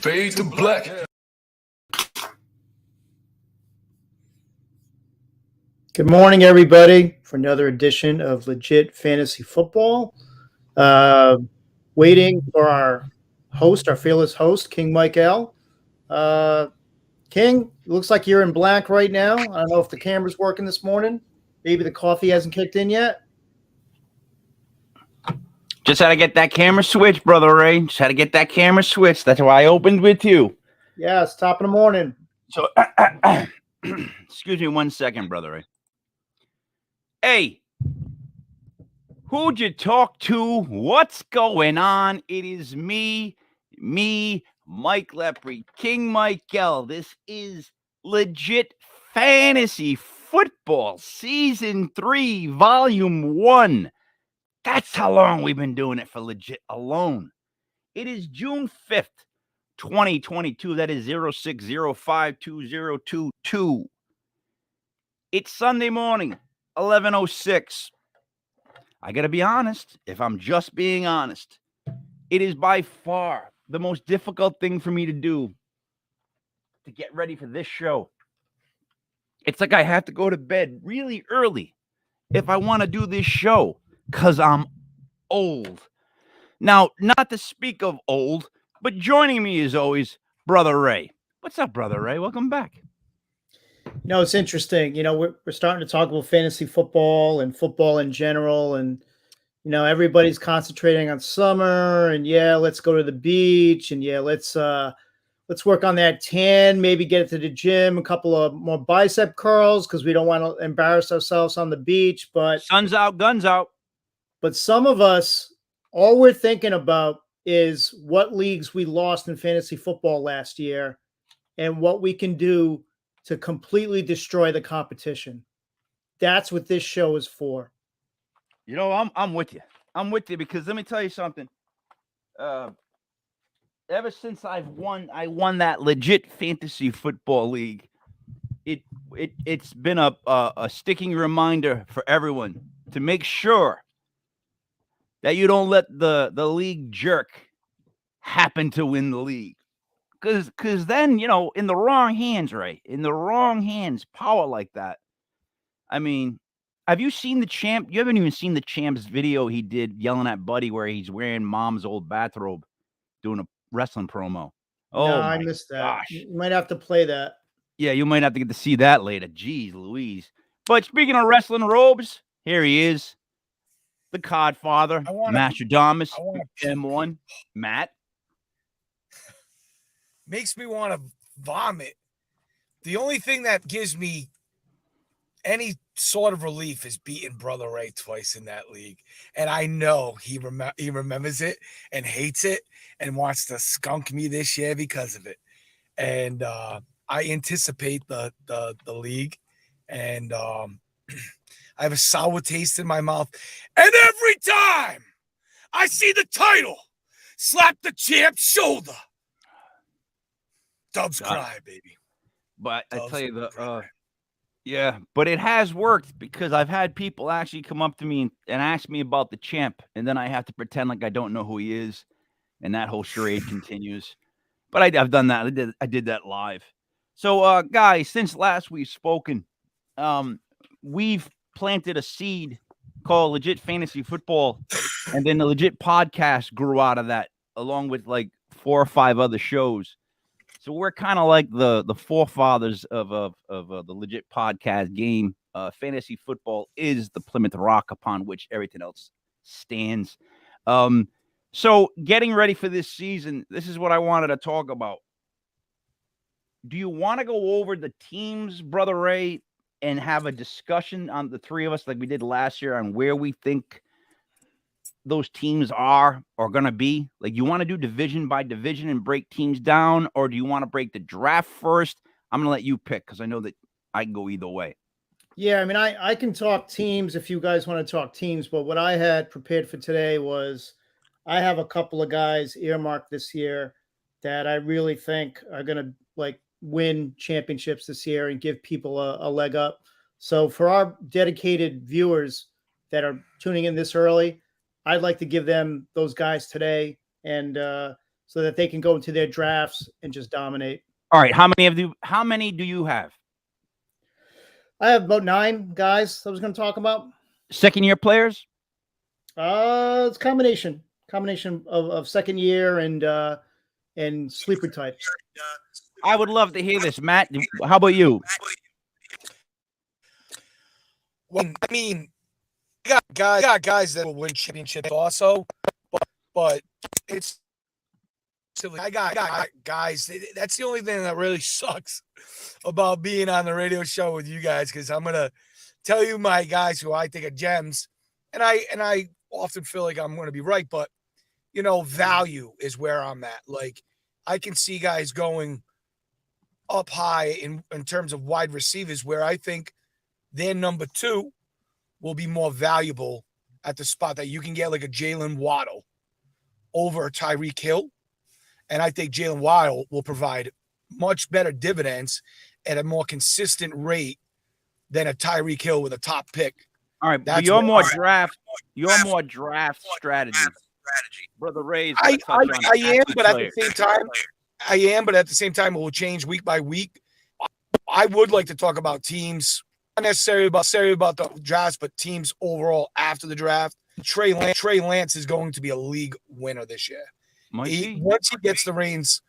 Fade to black. Good morning, everybody, for another edition of Legit Fantasy Football. Waiting for our host, our fearless host, King Mike L. King, it looks like you're in black right now. I don't know if the camera's working this morning. Maybe the coffee hasn't kicked in yet. Just had to get that camera switched, Brother Ray. Just had to get that camera switched. That's why I opened with you. Yeah, it's top of the morning. So, excuse me 1 second, Brother Ray. Hey, who'd you talk to? What's going on? It is me, Mike Lepre, King Mike L. This is Legit Fantasy Football Season 3, Volume 1. That's how long we've been doing it for Legit alone. It is June 5th, 2022. That is 06052022. It's Sunday morning, 11:06. I got to be honest, if I'm just being honest, it is by far the most difficult thing for me to do to get ready for this show. It's like I have to go to bed really early if I want to do this show because I'm old. Now, not to speak of old, but joining me as always, Brother Ray. What's up, Brother Ray? Welcome back. It's interesting. We're starting to talk about fantasy football and football in general. And, everybody's concentrating on summer and let's go to the beach and let's work on that tan, maybe get it to the gym, a couple of more bicep curls because we don't want to embarrass ourselves on the beach. But sun's out, guns out. But some of us, all we're thinking about is what leagues we lost in fantasy football last year and what we can do to completely destroy the competition. That's what this show is for. I'm with you. I'm with you because let me tell you something. Ever since I won that Legit Fantasy Football League, it's been a sticking reminder for everyone to make sure that you don't let the league jerk happen to win the league. Because then, in the wrong hands, right? In the wrong hands, power like that. I mean, have you seen the champ? You haven't even seen the champ's video he did yelling at Buddy where he's wearing mom's old bathrobe doing a wrestling promo. Oh, no, I missed that. Gosh. You might have to play that. Yeah, you might have to get to see that later. Jeez Louise. But speaking of wrestling robes, here he is. The Codfather, Mastradamus, M1, Matt. Makes me want to vomit. The only thing that gives me any sort of relief is beating Brother Ray twice in that league. And I know he remembers it and hates it and wants to skunk me this year because of it. And I anticipate the league. And I have a sour taste in my mouth. And every time I see the title slap the champ's shoulder, Dubs cry, baby. But I tell you, but it has worked because I've had people actually come up to me and ask me about the champ, and then I have to pretend like I don't know who he is, and that whole charade continues. But I've done that. I did that live. So, guys, since last we've spoken, we've planted a seed called Legit Fantasy Football, and then the Legit podcast grew out of that, along with like 4 or 5 other shows. So we're kind of like the forefathers of the Legit podcast game. Fantasy football is the Plymouth Rock upon which everything else stands. So getting ready for this season, this is what I wanted to talk about. Do you want to go over the teams, Brother Ray, and have a discussion on the three of us like we did last year on where we think those teams are going to be? Like, you want to do division by division and break teams down, or do you want to break the draft first? I'm going to let you pick because I know that I can go either way. Yeah, I mean, I can talk teams if you guys want to talk teams, but what I had prepared for today was I have a couple of guys earmarked this year that I really think are going to win championships this year and give people a leg up. So for our dedicated viewers that are tuning in this early, I'd like to give them those guys today and so that they can go into their drafts and just dominate. All right, how many do you have? I have about 9 guys I was going to talk about. Second-year players? It's combination of second year and sleeper types. I would love to hear this, Matt. How about you? Well, I mean, I got guys that will win championships also, but it's silly. I got guys. That's the only thing that really sucks about being on the radio show with you guys, because I'm gonna tell you my guys who I think are gems, and I often feel like I'm gonna be right, but value is where I'm at. Like, I can see guys going up high in terms of wide receivers, where I think their number 2 will be more valuable at the spot, that you can get like a Jalen Waddle over Tyreek Hill. And I think Jalen Waddle will provide much better dividends at a more consistent rate than a Tyreek Hill with a top pick. All right, but you're more draft strategy. Brother Ray's I am, but at the same time, it will change week by week. I would like to talk about teams, not necessarily about the drafts, but teams overall after the draft. Trey Lance is going to be a league winner this year. Once he gets the reins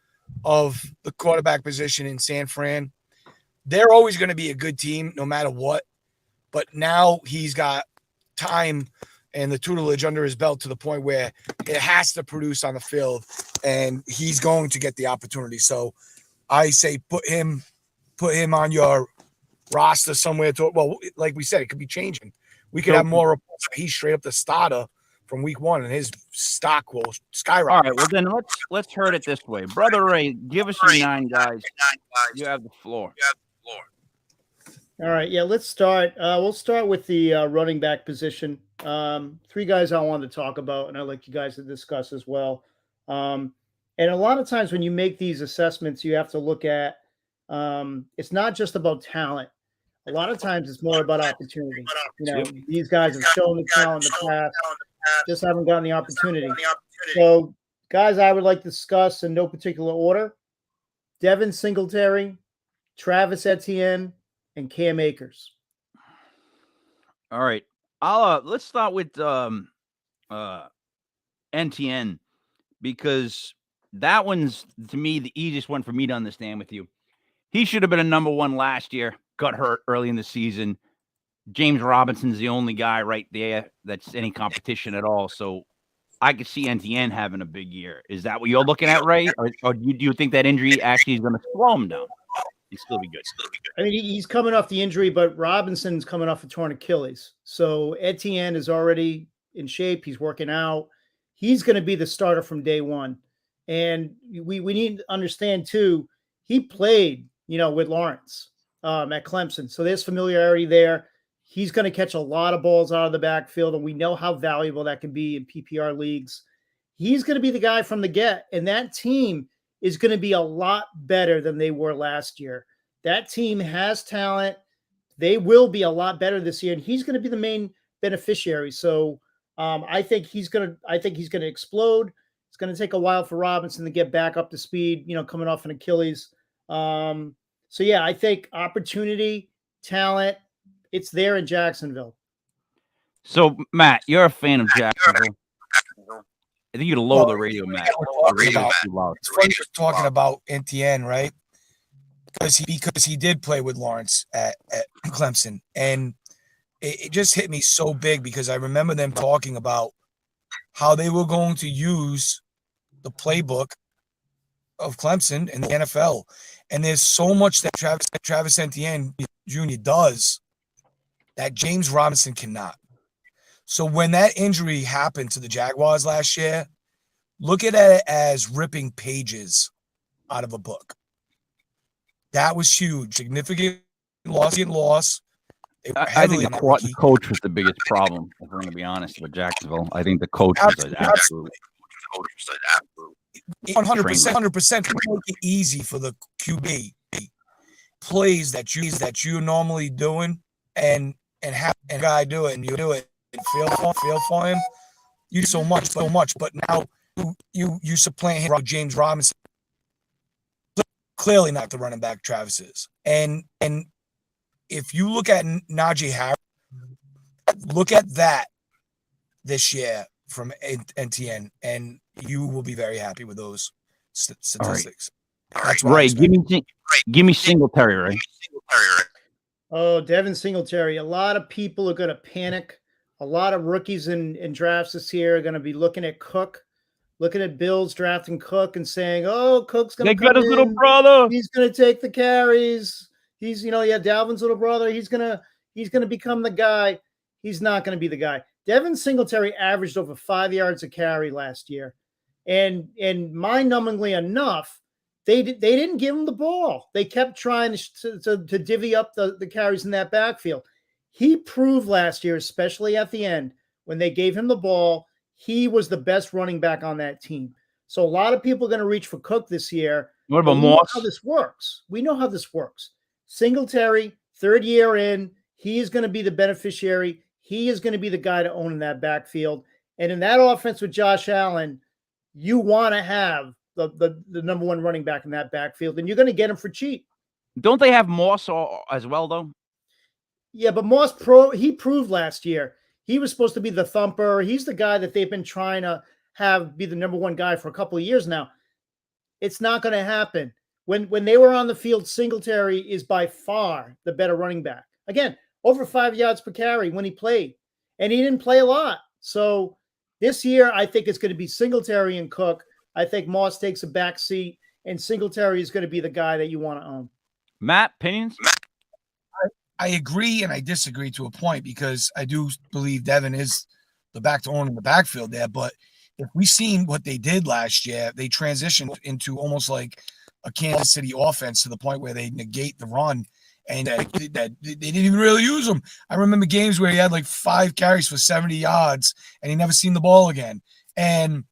of the quarterback position in San Fran, they're always going to be a good team no matter what. But now he's got time and the tutelage under his belt to the point where it has to produce on the field, and he's going to get the opportunity. So I say put him on your roster somewhere. Like we said, it could be changing. We could have more reports. He's straight up the starter from week 1, and his stock will skyrocket. All right, well then let's hurt it this way. Brother Ray, give us your 9 guys. You have the floor. All right, yeah, let's start. We'll start with the running back position. 3 guys I wanted to talk about, and I'd like you guys to discuss as well. And a lot of times when you make these assessments, you have to look at it's not just about talent. A lot of times it's more about opportunity. These guys have shown the talent in the past, just haven't gotten the opportunity. So, guys, I would like to discuss in no particular order: Devin Singletary, Travis Etienne, and Cam Akers. All right. Let's start with NTN, because that one's, to me, the easiest one for me to understand with you. He should have been a number 1 last year, got hurt early in the season. James Robinson's the only guy right there that's any competition at all. So I could see NTN having a big year. Is that what you're looking at, Ray? Or do you think that injury actually is going to slow him down? He'll still be good. I mean, he's coming off the injury, but Robinson's coming off a torn Achilles. So Etienne is already in shape. He's working out. He's going to be the starter from day 1. And we need to understand, too, he played, with Lawrence at Clemson. So there's familiarity there. He's going to catch a lot of balls out of the backfield, and we know how valuable that can be in PPR leagues. He's going to be the guy from the get, and that team is going to be a lot better than they were last year. That team has talent. They will be a lot better this year, and he's going to be the main beneficiary. So I think he's going to explode. It's going to take a while for Robinson to get back up to speed, coming off an Achilles. So yeah, I think opportunity, talent, it's there in Jacksonville. So Matt, you're a fan of Jacksonville. I think you'd lower the radio, Matt. The radio's too loud. It's funny you're talking about NTN, right? Because he did play with Lawrence at Clemson, and it just hit me so big, because I remember them talking about how they were going to use the playbook of Clemson in the NFL. And there's so much that Travis Etienne Jr. does that James Robinson cannot. So when that injury happened to the Jaguars last year, look at it as ripping pages out of a book. That was huge. Significant loss. I think the coach was the biggest problem, if we're going to be honest, with Jacksonville. I think the coach was an absolute 100%. Make it easy for the QB. Plays that you're normally doing, and have a guy do it, and you do it and feel for him. You do so much. But now you supplant him, James Robinson. Clearly not the running back Travis is. And if you look at Najee Harris, look at that this year from NTN, and you will be very happy with those statistics. All right. That's right. Give me Singletary, right? Oh, Devin Singletary. A lot of people are going to panic. A lot of rookies in drafts this year are going to be looking at Cook, looking at Bills drafting Cook and saying, "Oh, Cook's going to come got his in. Little brother. He's going to take the carries. He's, Dalvin's little brother. He's going to become the guy." He's not going to be the guy. Devin Singletary averaged over 5 yards a carry last year, and mind-numbingly enough, they didn't give him the ball. They kept trying to divvy up the carries in that backfield. He proved last year, especially at the end, when they gave him the ball, he was the best running back on that team. So a lot of people are going to reach for Cook this year. What about Moss? How this works. We know how this works. Singletary, third year in, he is going to be the beneficiary. He is going to be the guy to own in that backfield. And in that offense with Josh Allen, you want to have the number one running back in that backfield, and you're going to get him for cheap. Don't they have Moss as well, though? Yeah, but Moss he proved last year he was supposed to be the thumper. He's the guy that they've been trying to have be the number one guy for a couple of years now. It's not going to happen. When they were on the field, Singletary is by far the better running back. Again, over 5 yards per carry when he played, and he didn't play a lot. So this year, I think it's going to be Singletary and Cook. I think Moss takes a back seat, and Singletary is going to be the guy that you want to own. Matt, opinions? I agree and I disagree to a point, because I do believe Devin is the back to own in the backfield there. But if we've seen what they did last year, they transitioned into almost like a Kansas City offense to the point where they negate the run, and that they didn't even really use him. I remember games where he had like 5 carries for 70 yards and he never seen the ball again. And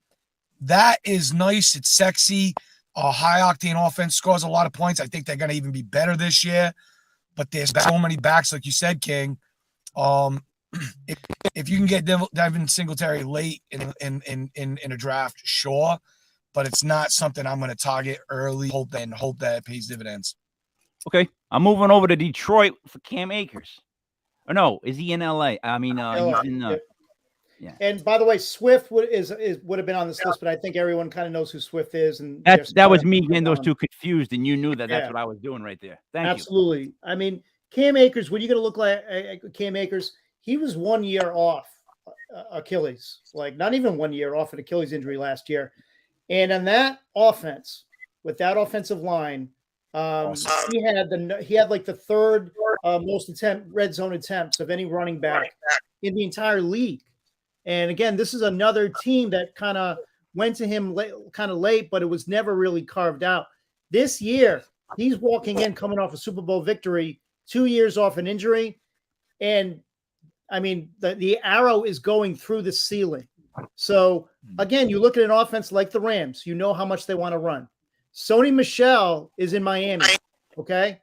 that is nice. It's sexy. A high-octane offense scores a lot of points. I think they're going to even be better this year. But there's so many backs, like you said, King. If you can get Devin Singletary late in a draft, sure. But it's not something I'm going to target early. Hope that it pays dividends. Okay, I'm moving over to Detroit for Cam Akers. Or no, is he in LA? I mean, he's in. Yeah. And by the way, Swift would have been on this list, but I think everyone kind of knows who Swift is. And that was me getting those two confused, and you knew that that's what I was doing right there. Thank you. Absolutely. I mean, Cam Akers, what are you going to look like Cam Akers? He was 1 year off Achilles, like not even 1 year off an Achilles injury last year. And on that offense, with that offensive line, he had like the third most red zone attempts of any running back in the entire league. And again, this is another team that kind of went to him late, but it was never really carved out. This year, he's walking in coming off a Super Bowl victory, 2 years off an injury. And I mean, the arrow is going through the ceiling. So again, you look at an offense like the Rams, you know how much they want to run. Sony Michel is in Miami. Okay.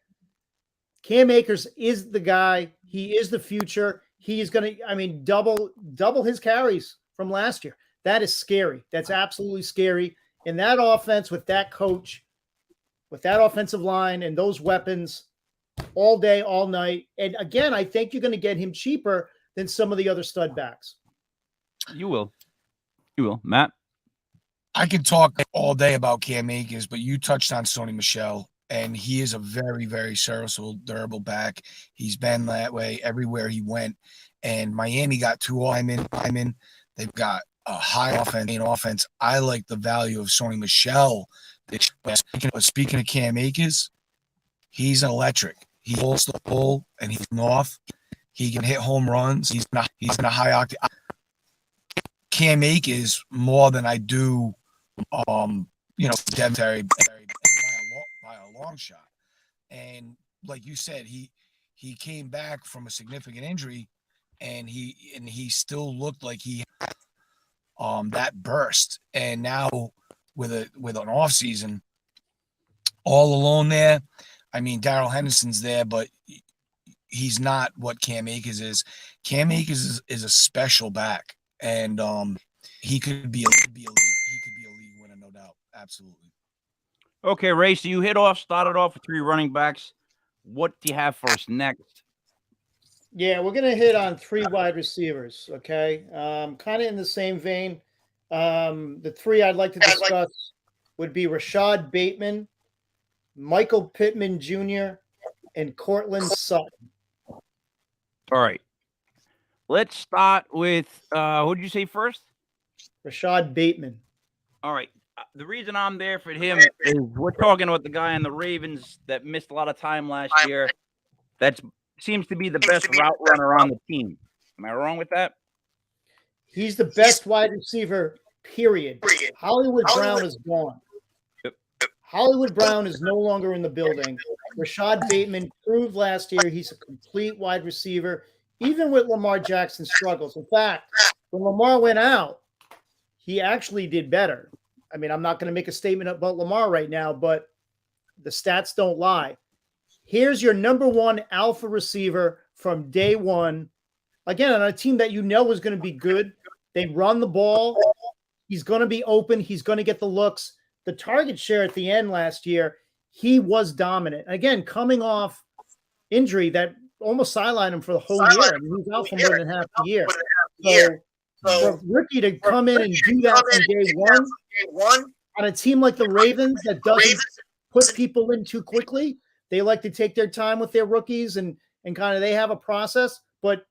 Cam Akers is the guy. He is the future. He is going to, double his carries from last year. That is scary. That's absolutely scary. In that offense, with that coach, with that offensive line and those weapons all day, all night. And again, I think you're going to get him cheaper than some of the other stud backs. You will. Matt? I could talk all day about Cam Akers, but you touched on Sony Michel. And he is a very, very serviceable, durable back. He's been that way everywhere he went. And Miami got 2 linemen. They've got a high offense. I like the value of Sony Michel. Speaking of Cam Akers, he's electric. He holds the pull, and he's north. He can hit home runs. He's in a high octane. Cam Akers more than I do, Devin Terry. By a long shot. And like you said, he came back from a significant injury, and he still looked like he that burst. And now with an off season all alone there, I mean, Darrell Henderson's there, but he's not what Cam Akers is. Cam Akers is a special back, and he could be a Absolutely. Okay, Ray, so you started off with 3 running backs. What do you have for us next? Yeah, we're going to hit on 3 wide receivers, okay? Kind of in the same vein. The 3 I'd like to discuss would be Rashad Bateman, Michael Pittman Jr., and Cortland Sutton. All right. Let's start with, who did you say first? Rashad Bateman. All right. The reason I'm there for him is we're talking about the guy on the Ravens that missed a lot of time last year. That seems to be the best route runner on the team. Am I wrong with that? He's the best wide receiver, period. Hollywood Brown is gone. Yep. Hollywood Brown is no longer in the building. Rashad Bateman proved last year he's a complete wide receiver, even with Lamar Jackson's struggles. In fact, when Lamar went out, he actually did better. I mean, I'm not going to make a statement about Lamar right now, but the stats don't lie. Here's your number 1 alpha receiver from day one. Again, on a team that you know is going to be good. They run the ball. He's going to be open. He's going to get the looks. The target share at the end last year, he was dominant. Again, coming off injury that almost sidelined him for the whole year. I mean, he was out for more than half the year. So for Ricky to come in and do that from day one on a team like the Ravens that doesn't put people in too quickly, they like to take their time with their rookies and kind of they have a process. But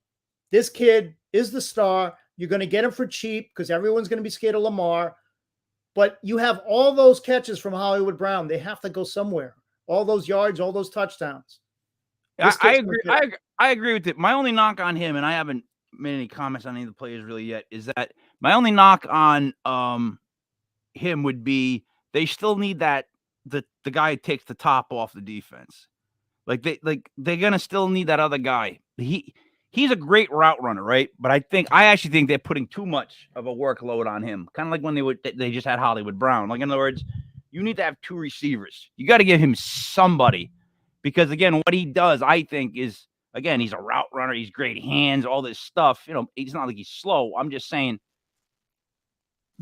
this kid is the star. You're going to get him for cheap because everyone's going to be scared of Lamar. But you have all those catches from Hollywood Brown. They have to go somewhere. All those yards, all those touchdowns. I agree. I agree with it. My only knock on him, and I haven't made any comments on any of the players really yet, is that my only knock on him would be they still need that the guy who takes the top off the defense. They're gonna still need that other guy. He's a great route runner, right? But I actually think they're putting too much of a workload on him. Kind of like when they just had Hollywood Brown. Like, in other words, you need to have 2 receivers. You got to give him somebody. Because, again, what he does, I think, is, again, he's a route runner. He's great hands, all this stuff. You know, it's not like he's slow. I'm just saying.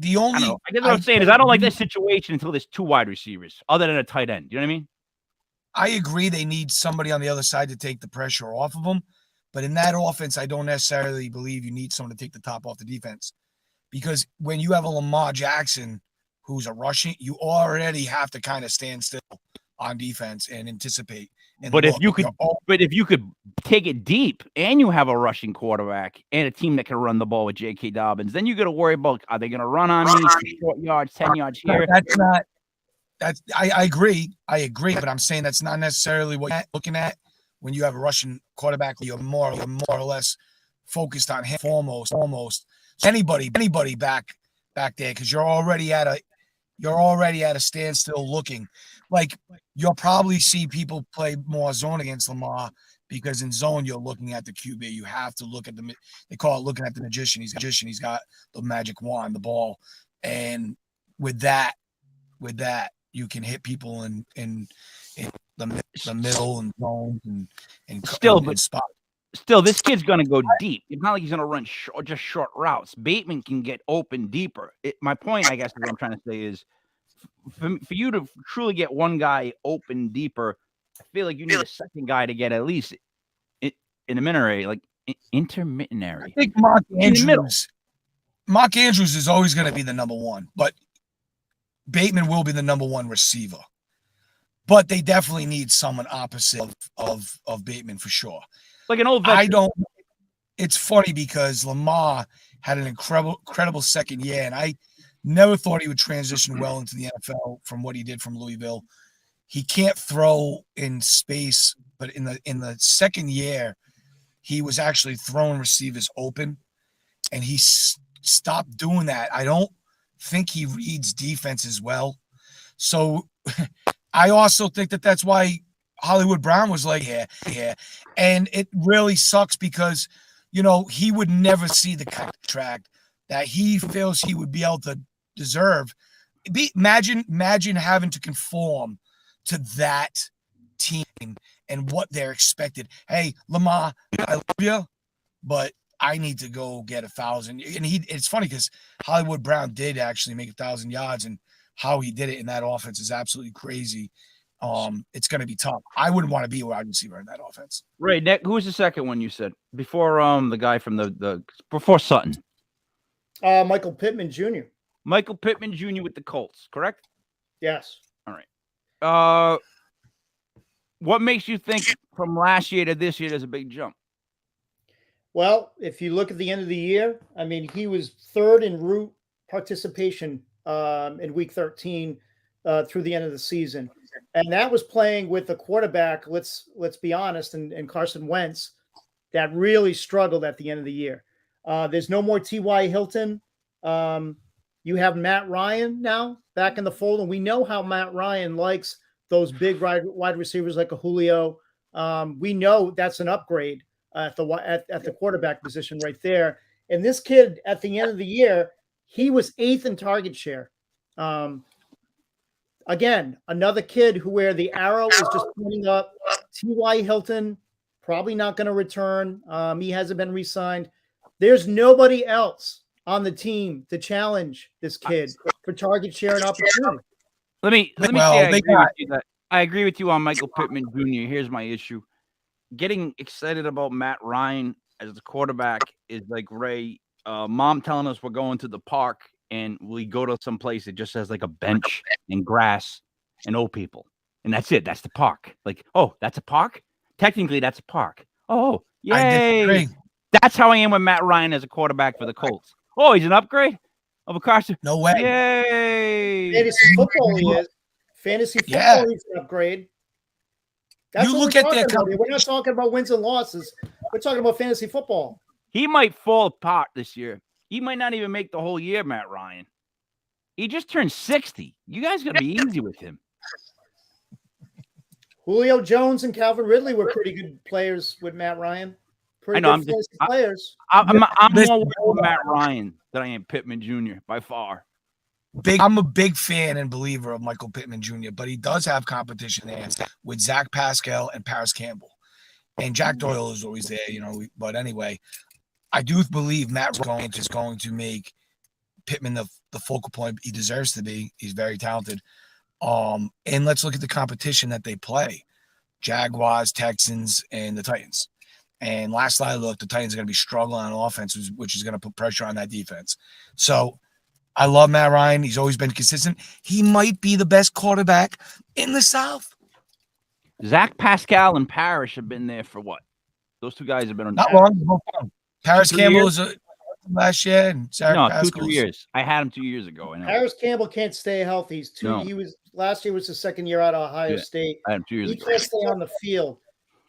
I guess what I'm saying is I don't like this situation until there's 2 wide receivers other than a tight end. You know what I mean? I agree they need somebody on the other side to take the pressure off of them. But in that offense, I don't necessarily believe you need someone to take the top off the defense. Because when you have a Lamar Jackson who's a rushing, you already have to kind of stand still on defense and anticipate. And if you could take it deep and you have a rushing quarterback and a team that can run the ball with J.K. Dobbins, then you got to worry about, are they going to run on me, short yards, 10 yards here? I agree. But I'm saying that's not necessarily what you're looking at when you have a Russian quarterback. You're more or less focused on him almost anybody back there, because you're already at a standstill looking. Like, you'll probably see people play more zone against Lamar, because in zone you're looking at the QB. You have to look at they call it looking at the magician. He's got the magic wand, the ball, and with that you can hit people in the middle and zone and spot. Still, this kid's going to go deep. It's not like he's going to run just short routes. Bateman can get open deeper. My point, I guess, what I'm trying to say is, for you to truly get one guy open deeper, I feel like you need a second guy to get at least intermediary. I think Mark Andrews is always going to be the number 1, but Bateman will be the number 1 receiver. But they definitely need someone opposite of Bateman for sure. Like an old veteran. It's funny because Lamar had an incredible second year, and I never thought he would transition well into the NFL from what he did from Louisville. He can't throw in space, but in the second year, he was actually throwing receivers open, and he stopped doing that. I don't think he reads defense as well. So I also think that's why Hollywood Brown was like, yeah. And it really sucks because, he would never see the contract that he feels he would be able to deserve. Imagine having to conform to that team and what they're expected. Hey, Lamar, I love you, but I need to go get 1,000. And it's funny because Hollywood Brown did actually make 1,000 yards, and how he did it in that offense is absolutely crazy. It's going to be tough. I wouldn't want to be a wide receiver in that offense. Right, Nick. Who was the second one you said before? The guy from before Sutton. Michael Pittman Jr. Michael Pittman Jr. with the Colts, correct? Yes. All right. What makes you think from last year to this year there's a big jump? Well, if you look at the end of the year, I mean, he was third in route participation in week 13 through the end of the season. And that was playing with a quarterback, let's be honest, and Carson Wentz, that really struggled at the end of the year. There's no more T.Y. Hilton. You have Matt Ryan now back in the fold, and we know how Matt Ryan likes those big wide receivers like a Julio. We know that's an upgrade at the quarterback position right there. And this kid, at the end of the year, he was 8th in target share. Again, another kid where the arrow is just pointing up. T.Y. Hilton probably not going to return. He hasn't been re-signed. There's nobody else on the team to challenge this kid for target share and opportunity. Let me say I agree with you on Michael Pittman Jr. Here's my issue. Getting excited about Matt Ryan as the quarterback is like Ray, mom telling us we're going to the park and we go to some place that just has like a bench and grass and old people. And that's it. That's the park. Like, oh, that's a park? Technically, that's a park. Oh, yay. That's how I am with Matt Ryan as a quarterback for the Colts. Oh, he's an upgrade of a Carson. No way. Yay. Fantasy football he is. Fantasy football he's an upgrade. That's you what look we're at talking their about. We're not talking about wins and losses. We're talking about fantasy football. He might fall apart this year. He might not even make the whole year, Matt Ryan. He just turned 60. You guys got to be easy with him. Julio Jones and Calvin Ridley were pretty good players with Matt Ryan. Pretty I know, good players. I'm more worried with Matt Ryan than I am Pittman Jr. by far. I'm a big fan and believer of Michael Pittman Jr., but he does have competition there with Zach Pascal and Paris Campbell. And Jack Doyle is always there, but anyway, I do believe Matt Ryan is going to make Pittman the focal point he deserves to be. He's very talented. And let's look at the competition that they play. Jaguars, Texans, and the Titans. And last I looked, the Titans are going to be struggling on offense, which is going to put pressure on that defense. So I love Matt Ryan. He's always been consistent. He might be the best quarterback in the South. Zach Pascal and Parrish have been there for what? Those two guys have been on. Not long. Paris Campbell was last year, and Zach Pascal 2-3 years. I had him 2 years ago. I know. Paris Campbell can't stay healthy. He was last year was his second year out of Ohio State. I had him 2 years ago. He can't stay on the field.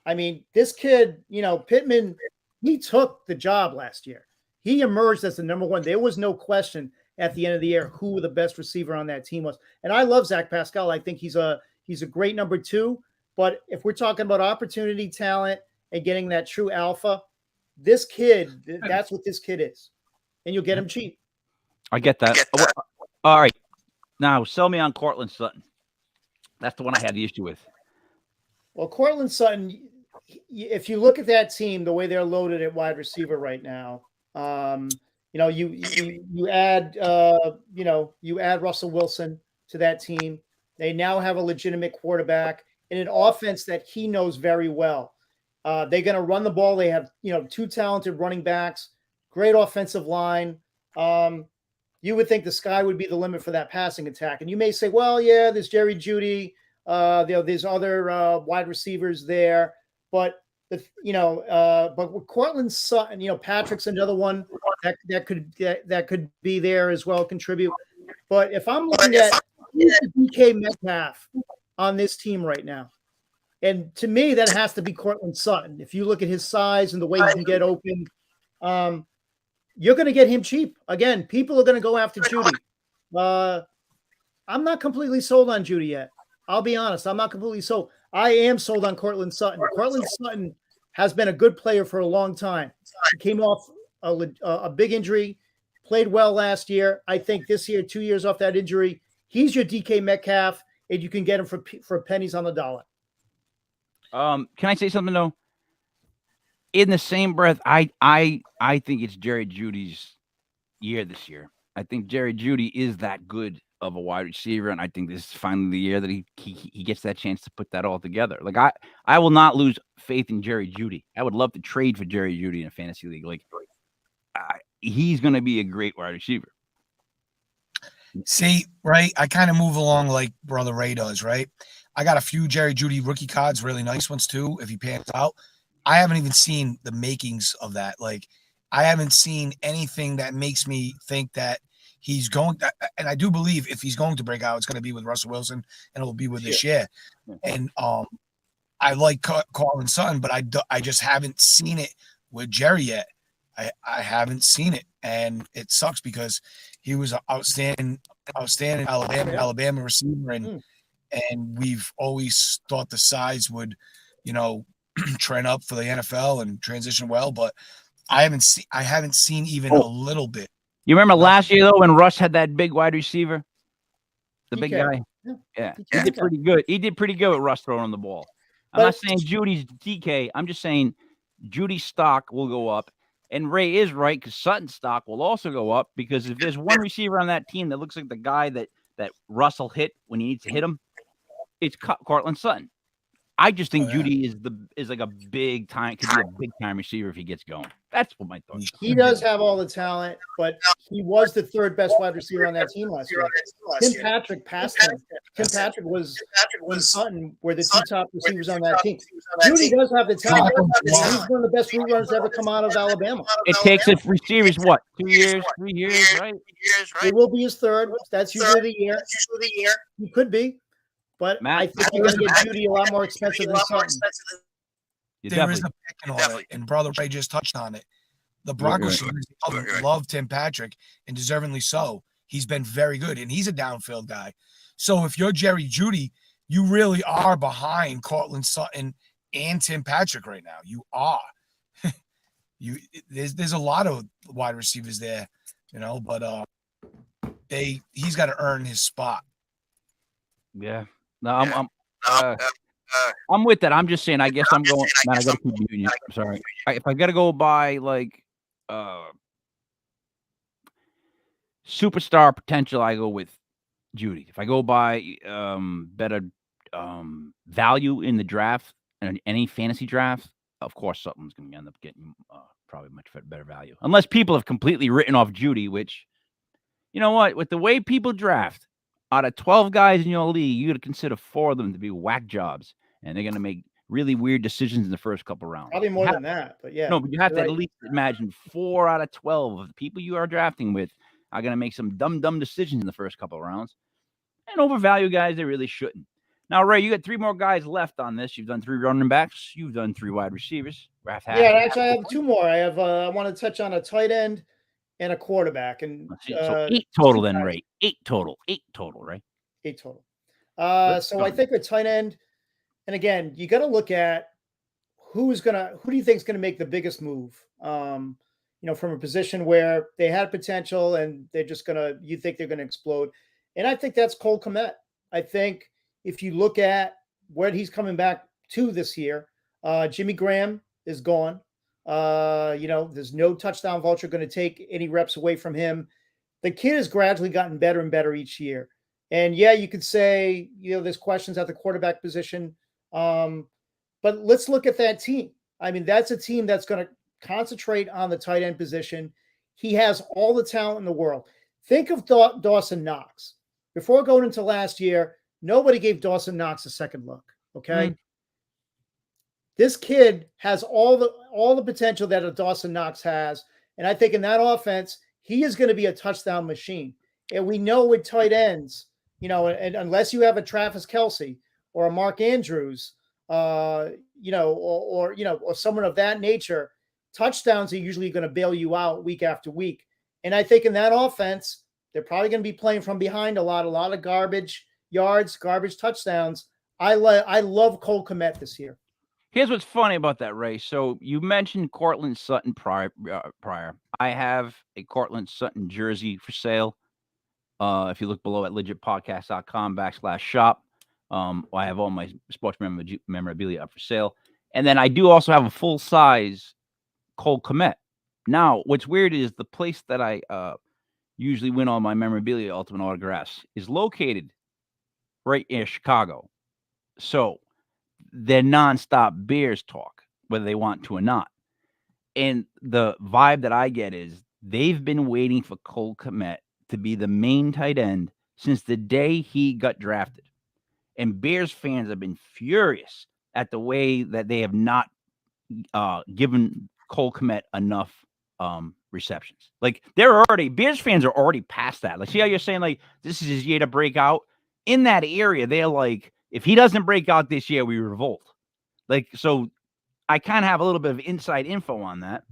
I mean, this kid, Pittman, he took the job last year. He emerged as the number one. There was no question at the end of the year who the best receiver on that team was. And I love Zach Pascal. I think he's a great number 2. But if we're talking about opportunity, talent, and getting that true alpha, this kid, that's what this kid is. And you'll get him cheap. I get that. All right. Now, sell me on Cortland Sutton. That's the one I had the issue with. Well, Cortland Sutton, if you look at that team, the way they're loaded at wide receiver right now, you add Russell Wilson to that team. They now have a legitimate quarterback in an offense that he knows very well. They're going to run the ball. They have 2 talented running backs, great offensive line. You would think the sky would be the limit for that passing attack. And you may say, well, yeah, there's Jerry Jeudy. There's other wide receivers there, but with Cortland Sutton, Patrick's another one that could be there as well, contribute. But if I'm looking at DK Metcalf on this team right now, and to me that has to be Cortland Sutton. If you look at his size and the way he can get open, you're going to get him cheap. Again, people are going to go after Jeudy. I'm not completely sold on Jeudy yet. I'll be honest. I'm not completely sold. I am sold on Cortland Sutton. Cortland Sutton has been a good player for a long time. He came off a big injury, played well last year. I think this year, 2 years off that injury, he's your DK Metcalf, and you can get him for pennies on the dollar. Can I say something though? In the same breath, I think it's Jerry Jeudy's year this year. I think Jerry Jeudy is that good of a wide receiver, and I think this is finally the year that he gets that chance to put that all together. Like I will not lose faith in Jerry Jeudy. I would love to trade for Jerry Jeudy in a fantasy league. Like he's going to be a great wide receiver. See, right? I kind of move along like Brother Ray does, right? I got a few Jerry Jeudy rookie cards, really nice ones too, if he pans out. I haven't even seen the makings of that. Like, I haven't seen anything that makes me think that he's going to, and I do believe if he's going to break out, it's going to be with Russell Wilson and it'll be with this year. And I like Cortland Sutton, but I just haven't seen it with Jerry yet. I haven't seen it, and it sucks because he was an outstanding Alabama receiver, and we've always thought the size would, trend up for the NFL and transition well, but I haven't seen even a little bit. You remember last year though when Russ had that big wide receiver, the big guy? Yeah. He did pretty good. He did pretty good with Russ throwing the ball. I'm not saying Judy's DK. I'm just saying Judy's stock will go up. And Ray is right because Sutton's stock will also go up because if there's one receiver on that team that looks like the guy that Russell hit when he needs to hit him, it's Cortland Sutton. I just think Jeudy is like a could be a big time receiver if he gets going. That's what my thoughts. He does have all the talent, but he was the third best wide receiver on that team last year. Tim Patrick passed him. Tim Patrick and Sutton were the two top receivers on that team. Jeudy does have the talent. He's one of the best route runners to ever come out of Alabama. It takes a receivers 2 years, 3 years, right? It will be his third. That's usually the year. He could be. But I think you're going to get Jeudy a lot more expensive than Sutton. There is a picking on it, and Brother Ray just touched on it. The Broncos love Tim Patrick, and deservingly so. He's been very good, and he's a downfield guy. So if you're Jerry Jeudy, you really are behind Cortland Sutton and Tim Patrick right now. You are. There's a lot of wide receivers there, but he's got to earn his spot. Yeah. No, I'm with that. I'm just saying. I guess I'm going. Man, I got to keep muting you. I'm sorry. If I got to go by like superstar potential, I go with Jeudy. If I go by better value in the draft and any fantasy draft, of course, Sutton's going to end up getting probably much better value, unless people have completely written off Jeudy. Which, you know what, with the way people draft. Out of 12 guys in your league, you got to consider 4 of them to be whack jobs, and they're going to make really weird decisions in the first couple rounds. Probably more than that, but yeah. No, but you have to at least imagine 4 out of 12 of the people you are drafting with are going to make some dumb decisions in the first couple of rounds, and overvalue guys they really shouldn't. Now, Ray, you got 3 more guys left on this. You've done 3 running backs. You've done 3 wide receivers. Actually, I have 2 more. I want to touch on a tight end and a quarterback. And so 8 total then, Ray. 8 total, right? 8 total. So I think a tight end, and again, you got to look at who do you think is going to make the biggest move? From a position where they had potential and they're just you think they're going to explode. And I think that's Cole Kmet. I think if you look at where he's coming back to this year, Jimmy Graham is gone. There's no touchdown vulture going to take any reps away from him. The kid has gradually gotten better and better each year. And yeah, you could say, there's questions at the quarterback position. But let's look at that team. I mean, that's a team that's going to concentrate on the tight end position. He has all the talent in the world. Think of Dawson Knox. Before going into last year, nobody gave Dawson Knox a second look. Okay. Mm-hmm. This kid has all the potential that a Dawson Knox has. And I think in that offense, he is going to be a touchdown machine. And we know with tight ends, and unless you have a Travis Kelce or a Mark Andrews, or someone of that nature, touchdowns are usually going to bail you out week after week. And I think in that offense, they're probably going to be playing from behind a lot of garbage yards, garbage touchdowns. I love Cole Kmet this year. Here's what's funny about that, Ray. So you mentioned Cortland Sutton prior. I have a Cortland Sutton jersey for sale. If you look below at legitpodcast.com/shop, I have all my sports memorabilia up for sale. And then I do also have a full-size Cole Kmet. Now, what's weird is the place that I usually win all my memorabilia ultimate autographs, is located right in Chicago. So they're nonstop Bears talk, whether they want to or not. And the vibe that I get is they've been waiting for Cole Kmet to be the main tight end since the day he got drafted. And Bears fans have been furious at the way that they have not given Cole Kmet enough receptions. Like Bears fans are already past that. Like, see how you're saying like this is his year to break out? In that area, they're like, if he doesn't break out this year, we revolt. Like, so I kind of have a little bit of inside info on that.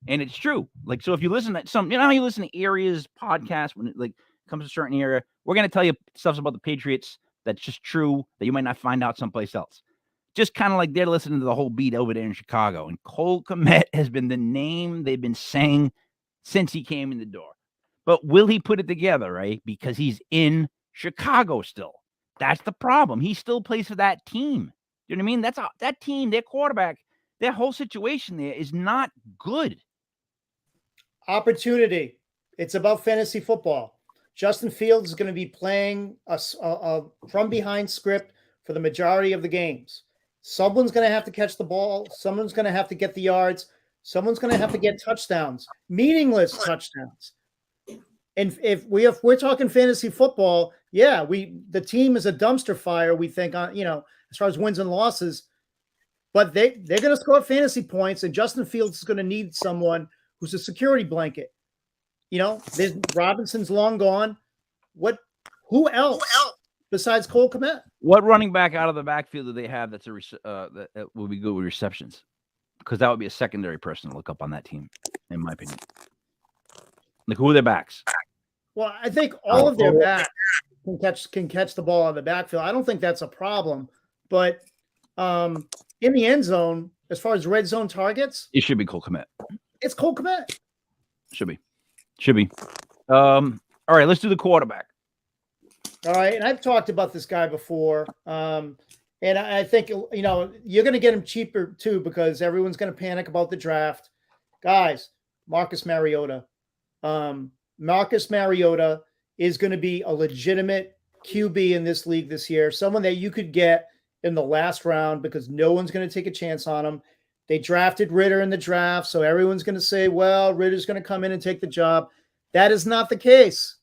And it's true. Like, so if you listen to some, how you listen to Areas podcast when it like comes to a certain area, we're going to tell you stuff about the Patriots that's just true that you might not find out someplace else. Just kind of like they're listening to the whole beat over there in Chicago. And Cole Kmet has been the name they've been saying since he came in the door. But will he put it together, right? Because he's in Chicago still. That's the problem. He still plays for that team. You know what I mean? That team, their quarterback, their whole situation there is not good. Opportunity. It's about fantasy football. Justin Fields is going to be playing a from behind script for the majority of the games. Someone's going to have to catch the ball. Someone's going to have to get the yards. Someone's going to have to get touchdowns, meaningless touchdowns. And if we're talking fantasy football, yeah, the team is a dumpster fire. We think on as far as wins and losses, but they're going to score fantasy points, and Justin Fields is going to need someone who's a security blanket. Robinson's long gone. Who else besides Cole Kmet? What running back out of the backfield do they have that's that will be good with receptions? Because that would be a secondary person to look up on that team, in my opinion. Like, who are their backs? Well, I think all of their backs can catch the ball out of the backfield. I don't think that's a problem. But in the end zone, as far as red zone targets, it should be Cole Kmet. It's Cole Kmet. Should be. All right, let's do the quarterback. All right, and I've talked about this guy before. And I think, you're going to get him cheaper too because everyone's going to panic about the draft. Guys, Marcus Mariota. Marcus Mariota is going to be a legitimate QB in this league this year, someone that you could get in the last round because no one's going to take a chance on him. They drafted Ritter in the draft, so everyone's going to say, well, Ritter's going to come in and take the job. That is not the case.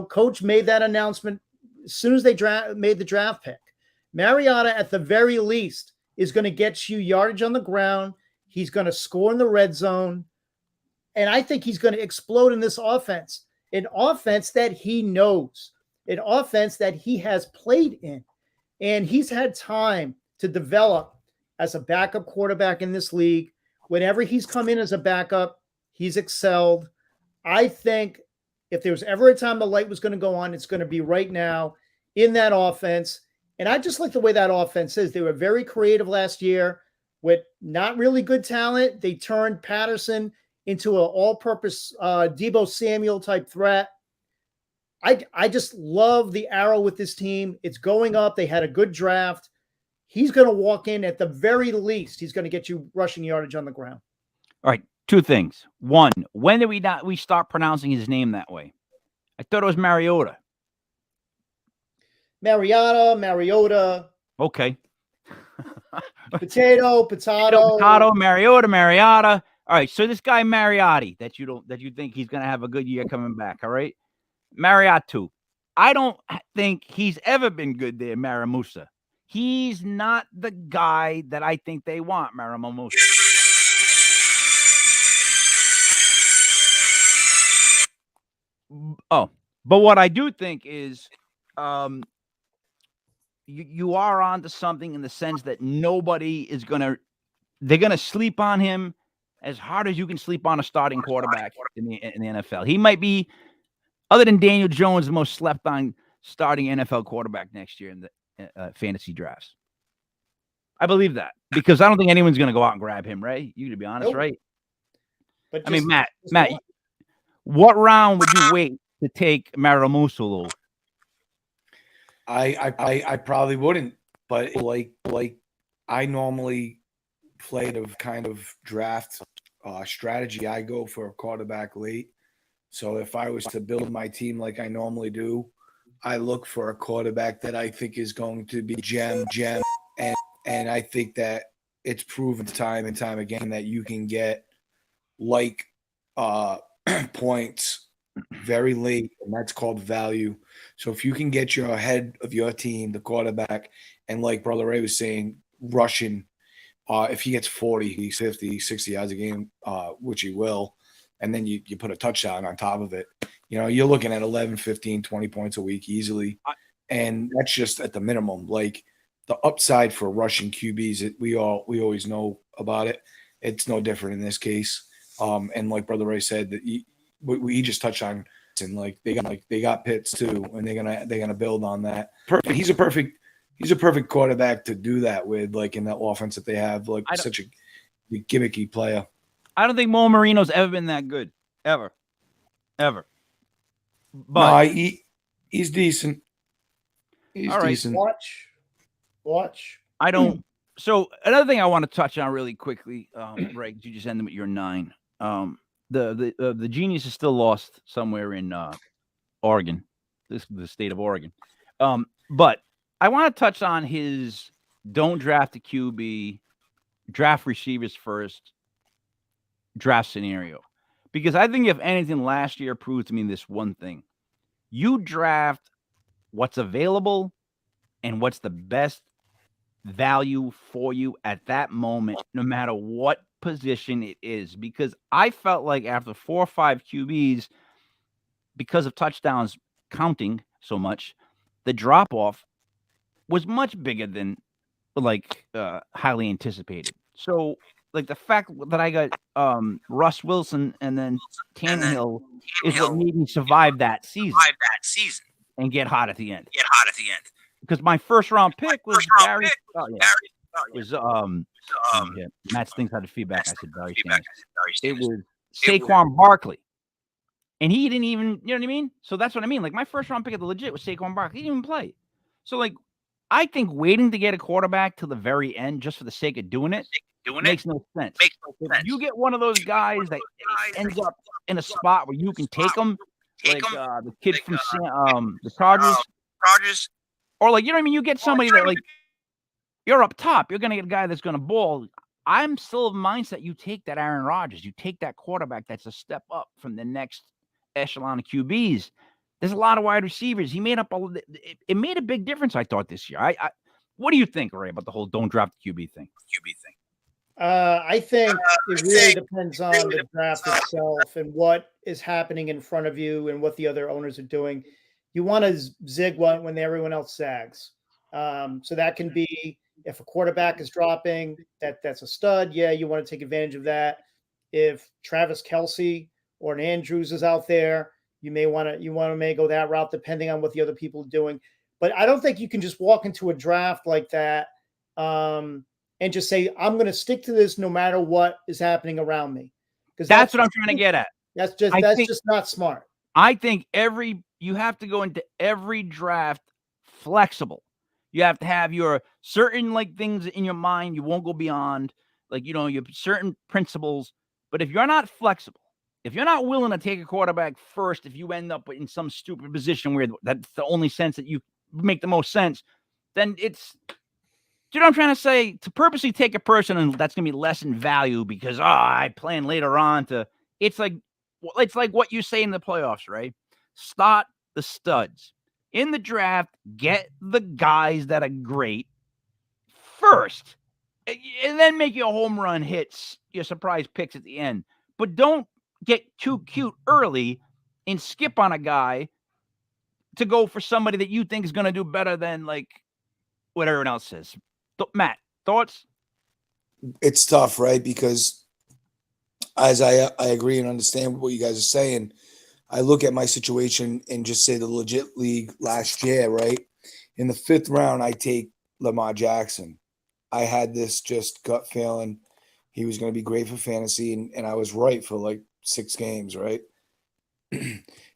Coach made that announcement as soon as they made the draft pick. Mariota, at the very least, is going to get you yardage on the ground. He's going to score in the red zone. And I think he's going to explode in this offense, an offense that he knows, an offense that he has played in. And he's had time to develop as a backup quarterback in this league. Whenever he's come in as a backup, he's excelled. I think if there was ever a time the light was going to go on, it's going to be right now in that offense. And I just like the way that offense is. They were very creative last year with not really good talent. They turned Patterson into an all-purpose Deebo Samuel type threat. I just love the arrow with this team. It's going up. They had a good draft. He's going to walk in at the very least. He's going to get you rushing yardage on the ground. All right, two things. One, when did we start pronouncing his name that way? I thought it was Mariota. Mariota. Okay. Potato, Mariota. All right, so this guy Mariotti that you think he's going to have a good year coming back, all right? Mariota. I don't think he's ever been good there, Maramusa. He's not the guy that I think they want, Maramusa. Oh, but what I do think is you are onto something in the sense that they're going to sleep on him as hard as you can sleep on a starting quarterback in the NFL. He might be, other than Daniel Jones, the most slept on starting NFL quarterback next year in the fantasy drafts. I believe that because I don't think anyone's going to go out and grab him, right? You to be honest, right? But Matt, what round would you wait to take Maramusu? I probably wouldn't, but like I normally play the kind of draft strategy. I go for a quarterback late So if I was to build my team like I normally do, I look for a quarterback that I think is going to be gem, and I think that it's proven time and time again that you can get like points very late, and that's called value. So if you can get your head of your team, the quarterback, and like Brother Ray was saying, rushing, if he gets 40, 50, 60 yards a game, which he will, and then you put a touchdown on top of it, you're looking at 11, 15, 20 points a week easily. And that's just at the minimum. Like the upside for rushing QBs, we always know about it. It's no different in this case. And like Brother Ray said, that he just touched on, and they got Pitts too, and they're gonna build on that. Perfect. He's a perfect quarterback to do that with, like in that offense that they have, like such a gimmicky player. I don't think Mo Marino's ever been that good, ever. But no, he's decent. He's decent. Watch. I don't. So another thing I want to touch on really quickly, Ray, you just ended with your 9. The genius is still lost somewhere in Oregon, the state of Oregon. But I want to touch on his don't draft a QB, draft receivers first, draft scenario. Because I think if anything, last year proved to me this one thing. You draft what's available and what's the best value for you at that moment, no matter what position it is. Because I felt like after 4 or 5 QBs, because of touchdowns counting so much, the drop-off was much bigger than highly anticipated. So like the fact that I got Russ Wilson and then Tannehill is what made me survive that season and get hot at the end. Because my first round pick was Barry. Matt Stings had the feedback. I said Barry Sanders. It was Saquon Barkley. And he didn't even, you know what I mean? So that's what I mean. Like my first round pick at the legit was Saquon Barkley. He didn't even play. So like I think waiting to get a quarterback till the very end just for the sake of doing it makes no sense. If you get one of those guys that ends up in a spot where you can take them, like the kid from the Chargers, or like, you know what I mean? You get somebody that like you're up top, you're going to get a guy that's going to ball. I'm still of mindset. You take that Aaron Rodgers, you take that quarterback that's a step up from the next echelon of QBs. There's a lot of wide receivers. He made up all of it made a big difference, I thought, this year. What do you think, Ray, about the whole don't draft the QB thing? I think it really depends on the draft itself and what is happening in front of you and what the other owners are doing. You want to zig when everyone else zags. So that can be if a quarterback is dropping, that's a stud. Yeah, you want to take advantage of that. If Travis Kelce or an Andrews is out there, you may go that route depending on what the other people are doing. But I don't think you can just walk into a draft like that and just say, I'm going to stick to this no matter what is happening around me. Because that's what I'm trying to get at. That's just not smart. I think you have to go into every draft flexible. You have to have your certain like things in your mind. You won't go beyond your certain principles. But if you're not flexible, if you're not willing to take a quarterback first, if you end up in some stupid position where that's the only sense that you make the most sense, then it's, do you know what I'm trying to say? To purposely take a person and that's going to be less in value because, I plan later on it's like what you say in the playoffs, right? Start the studs. In the draft, get the guys that are great first, and then make your home run hits, your surprise picks at the end. But don't get too cute early and skip on a guy to go for somebody that you think is going to do better than like what everyone else says. Matt, thoughts? It's tough, right? Because as I agree and understand what you guys are saying, I look at my situation and just say the legit league last year, right? In the 5th round, I take Lamar Jackson. I had this just gut feeling he was going to be great for fantasy, and I was right for like 6 games, right?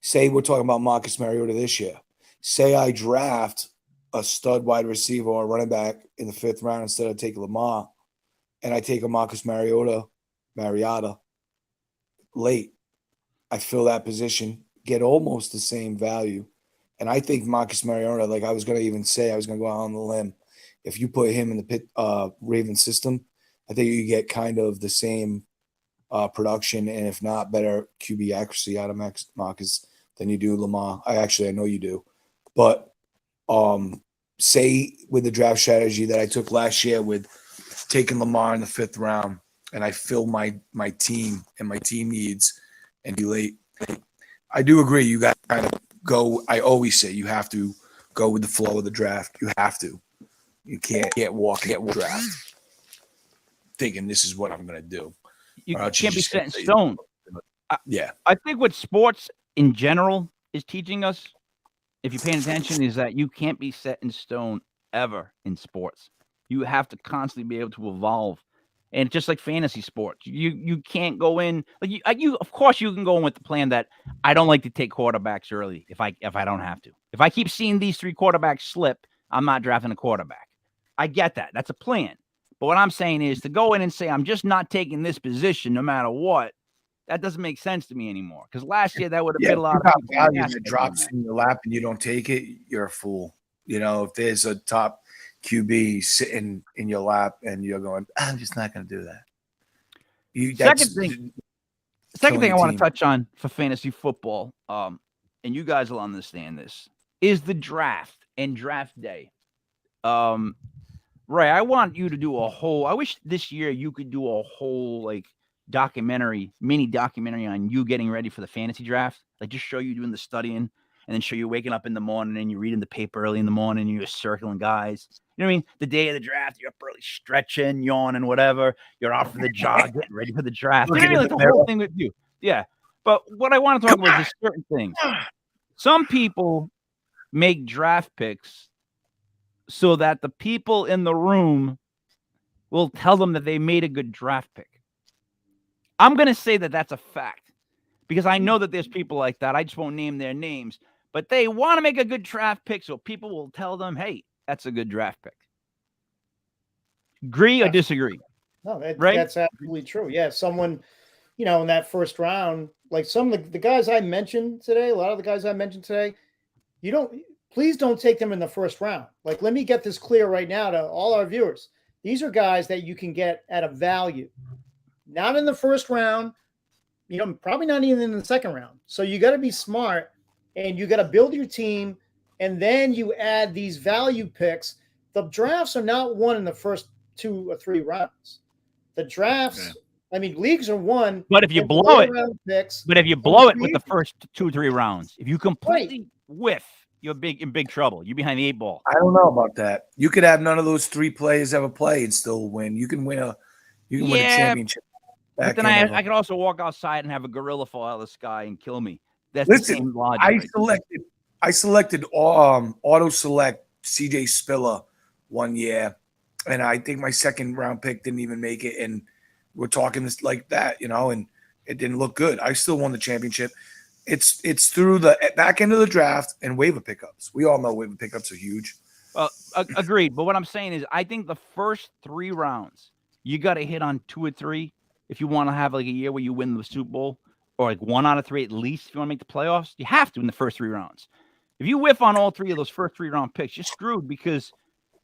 Say we're talking about Marcus Mariota this year. Say I draft a stud wide receiver or running back in the 5th round instead of taking Lamar, and I take a Marcus Mariota late. I fill that position, get almost the same value. And I think Marcus Mariota, like I was going to go out on the limb. If you put him in the Ravens system, I think you get kind of the same production, and if not, better QB accuracy out of Marcus than you do Lamar. I know you do. But say with the draft strategy that I took last year with taking Lamar in the 5th round, and I fill my team and my team needs and be late. I do agree. You got to kind of go. I always say you have to go with the flow of the draft. You have to. You can't walk draft thinking this is what I'm going to do. You can't be set in stone. Yeah. I think what sports in general is teaching us, if you're paying attention, is that you can't be set in stone ever in sports. You have to constantly be able to evolve. And just like fantasy sports, you can't go in like you. Of course, you can go in with the plan that I don't like to take quarterbacks early if I don't have to. If I keep seeing these 3 quarterbacks slip, I'm not drafting a quarterback. I get that. That's a plan. But what I'm saying is to go in and say I'm just not taking this position no matter what. That doesn't make sense to me anymore. Because last year that would have been a lot of value that drops in your lap and you don't take it. You're a fool. If there's a top QB sitting in your lap and you're going, I'm just not going to do that. Second thing I want to touch on for fantasy football, and you guys will understand this, is the draft and draft day. Ray, I want you to do I wish this year you could do a whole mini documentary on you getting ready for the fantasy draft. Like just show you doing the studying and then show you waking up in the morning and you're reading the paper early in the morning and you're circling guys. You know what I mean? The day of the draft, you're up early stretching, yawning, whatever. You're out for the jog, getting ready for the draft. You know what I mean? Like the whole thing with you. Yeah. But what I want to talk about is certain things. Some people make draft picks so that the people in the room will tell them that they made a good draft pick. I'm going to say that that's a fact because I know that there's people like that. I just won't name their names, but they want to make a good draft pick so people will tell them, hey, that's a good draft pick. Agree or disagree? No, right? That's absolutely true. Yeah, someone, in that first round, like some of the guys I mentioned today, a lot of the guys I mentioned today, please don't take them in the first round. Like, let me get this clear right now to all our viewers. These are guys that you can get at a value. Not in the first round, probably not even in the second round. So you got to be smart and you got to build your team, and then you add these value picks. The drafts are not won in the first 2 or 3 rounds. The drafts, leagues are won. But if you blow it, with the first 2 or 3 rounds, if you completely whiff, you're in big trouble. You're behind the 8 ball. I don't know about that. You could have none of those 3 players ever play and still win. You can win a championship. But then I could also walk outside and have a gorilla fall out of the sky and kill me. That's the same logic. I selected auto select CJ Spiller one year, and I think my second round pick didn't even make it. And we're talking this like that, and it didn't look good. I still won the championship. It's through the back end of the draft and waiver pickups. We all know waiver pickups are huge. Agreed. But what I'm saying is, I think the first 3 rounds you got to hit on 2 or 3. If you want to have like a year where you win the Super Bowl, or like 1 out of 3 at least, if you want to make the playoffs, you have to in the first 3 rounds. If you whiff on all 3 of those first 3 round picks, you're screwed because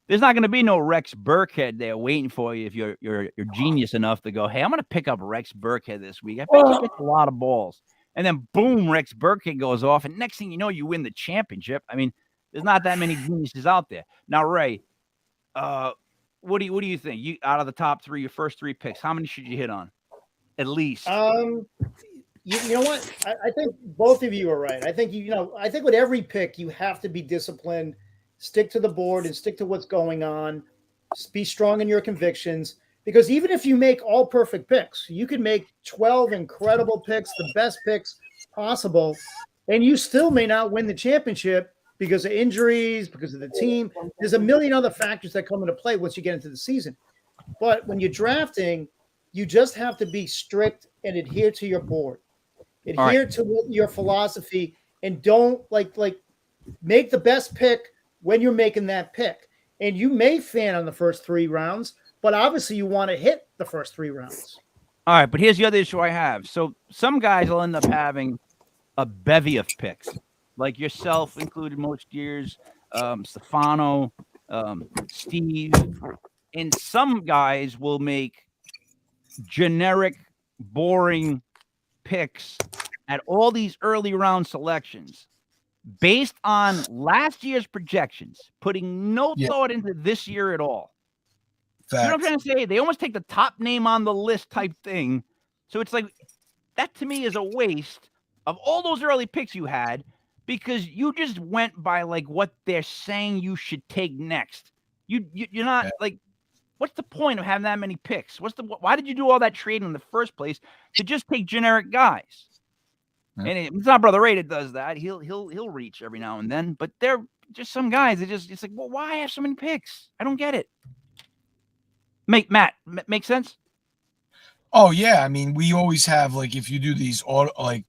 there's not going to be no Rex Burkhead there waiting for you if you're genius enough to go, hey, I'm going to pick up Rex Burkhead this week. I bet you get a lot of balls. And then boom, Rex Burkhead goes off, and next thing you know, you win the championship. I mean, there's not that many geniuses out there. Now, Ray, what do you think? You out of the top 3, your first 3 picks, how many should you hit on? At least. You know what? I think both of you are right. I think I think with every pick you have to be disciplined, stick to the board and stick to what's going on, be strong in your convictions. Because even if you make all perfect picks, you could make 12 incredible picks, the best picks possible, and you still may not win the championship because of injuries, because of the team. There's a million other factors that come into play once you get into the season. But when you're drafting, you just have to be strict and adhere to your board, adhere to your philosophy, and don't like make the best pick when you're making that pick. And you may fan on the first 3 rounds, but obviously you want to hit the first 3 rounds. All right, but here's the other issue I have. So some guys will end up having a bevy of picks, like yourself included most years, Stefano, Steve, and some guys will make generic, boring picks at all these early round selections based on last year's projections, putting no thought into this year at all. Fact. You know what I'm trying to say? They almost take the top name on the list type thing. So it's like, that to me is a waste of all those early picks you had, because you just went by like what they're saying you should take next. You're not like, what's the point of having that many picks? Why did you do all that trading in the first place to just take generic guys? Yeah. And it's not Brother Ray that does that. He'll reach every now and then, but they're just some guys that it's like, well, why have so many picks? I don't get it. Make sense? Oh yeah, I mean, we always have, like, if you do these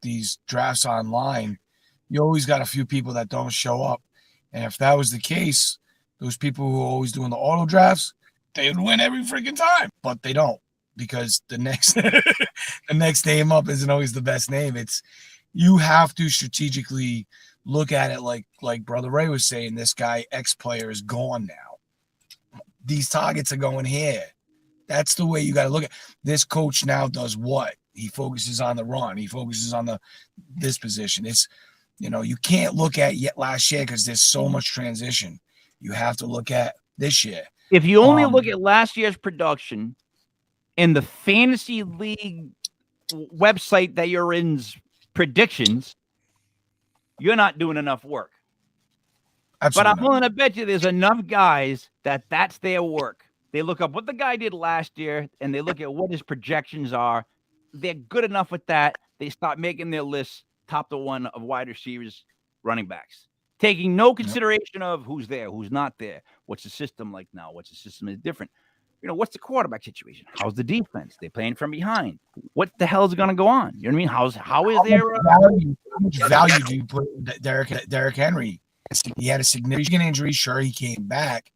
these drafts online, you always got a few people that don't show up, and if that was the case, those people who are always doing the auto drafts, they would win every freaking time, but they don't, because the next the next name up isn't always the best name. You have to strategically look at it like Brother Ray was saying. This guy X player is gone now. These targets are going here. That's the way you got to look at this. Coach now does what? He focuses on the run. He focuses on this position. It's, you can't look at last year because there's so much transition. You have to look at this year. If you only look at last year's production in the fantasy league website that you're in's predictions, you're not doing enough work. Absolutely. But I'm willing to bet you there's enough guys that's their work. They look up what the guy did last year, and they look at what his projections are. They're good enough with that. They start making their lists top to one of wide receivers, running backs, taking no consideration of who's there, who's not there. What's the system like now? What's the system is different? What's the quarterback situation? How's the defense? They playing from behind. What the hell is going to go on? You know what I mean? How much value do you put in Derrick Henry? He had a significant injury. Sure, he came back.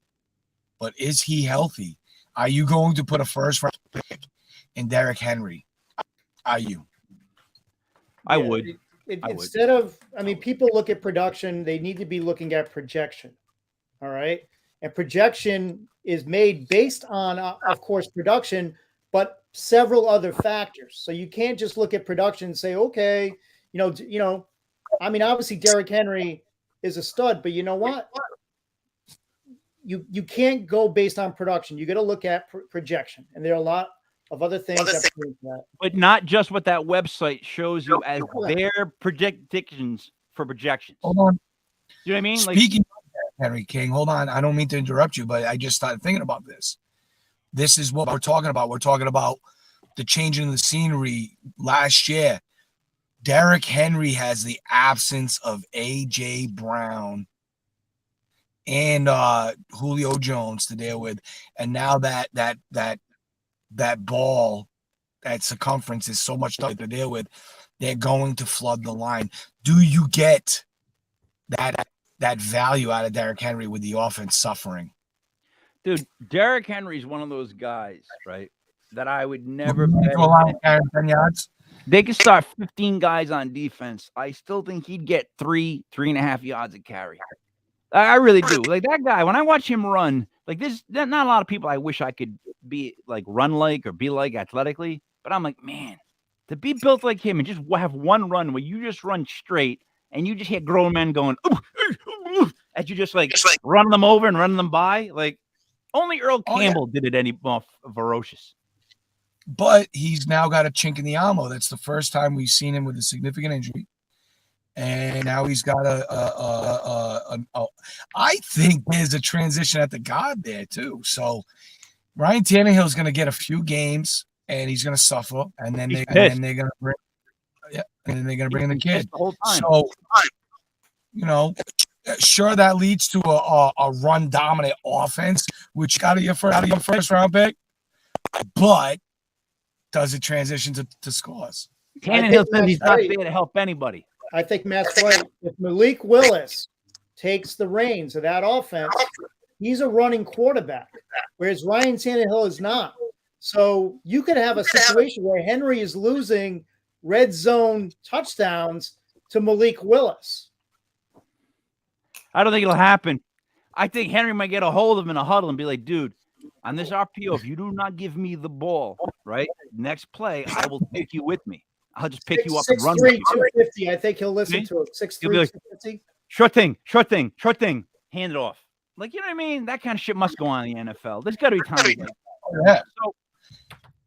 But is he healthy? Are you going to put a first-round pick in Derrick Henry? Are you? I would. Instead of, people look at production, they need to be looking at projection. All right? And projection is made based on, of course, production, but several other factors. So you can't just look at production and say, okay, obviously Derrick Henry is a stud, but you know what? You can't go based on production. You got to look at projection, and there are a lot of other things that prove that. But not just what that website shows you as their predictions for projections. Hold on. You know what I mean? Speaking of that, Henry King, hold on. I don't mean to interrupt you, but I just started thinking about this. This is what we're talking about. We're talking about the changing of the scenery last year. Derrick Henry has the absence of A.J. Brown and Julio Jones to deal with, and now that ball, that circumference is so much to deal with. They're going to flood the line. Do you get that value out of Derrick Henry with the offense suffering? Dude, Derrick Henry's one of those guys, right, that I would never bet. 10 yards. They could start 15 guys on defense. I still think he'd get 3.5 yards a carry. I really do. Like that guy, when I watch him run, like there's not a lot of people I wish I could be like, run like, or be like athletically. But I'm like, man, to be built like him and just have one run where you just run straight and you just hear grown men going, ooh, as you just like running them over and running them by. Like only Earl Campbell did it any more ferocious. But he's now got a chink in the armor. That's the first time we've seen him with a significant injury. And now he's got I think there's a transition at the guard there too. So Ryan Tannehill's going to get a few games and he's going to suffer. And then they're going to bring, in the kid. The whole time. So, sure, that leads to a run dominant offense, which got your first round pick. But does it transition to scores? Tannehill says he's not there to help anybody. I think Matt's right. If Malik Willis takes the reins of that offense, he's a running quarterback, whereas Ryan Tannehill is not. So you could have a situation where Henry is losing red zone touchdowns to Malik Willis. I don't think it'll happen. I think Henry might get a hold of him in a huddle and be like, dude, on this RPO, if you do not give me the ball, right, next play, I will take you with me. I'll just pick you up and run with 6'3", you. 250. I think he'll listen to it. 6'3", 250. Short thing. Hand it off. Like, you know what I mean? That kind of shit must go on in the NFL. There's got to be times like that. Yeah. So,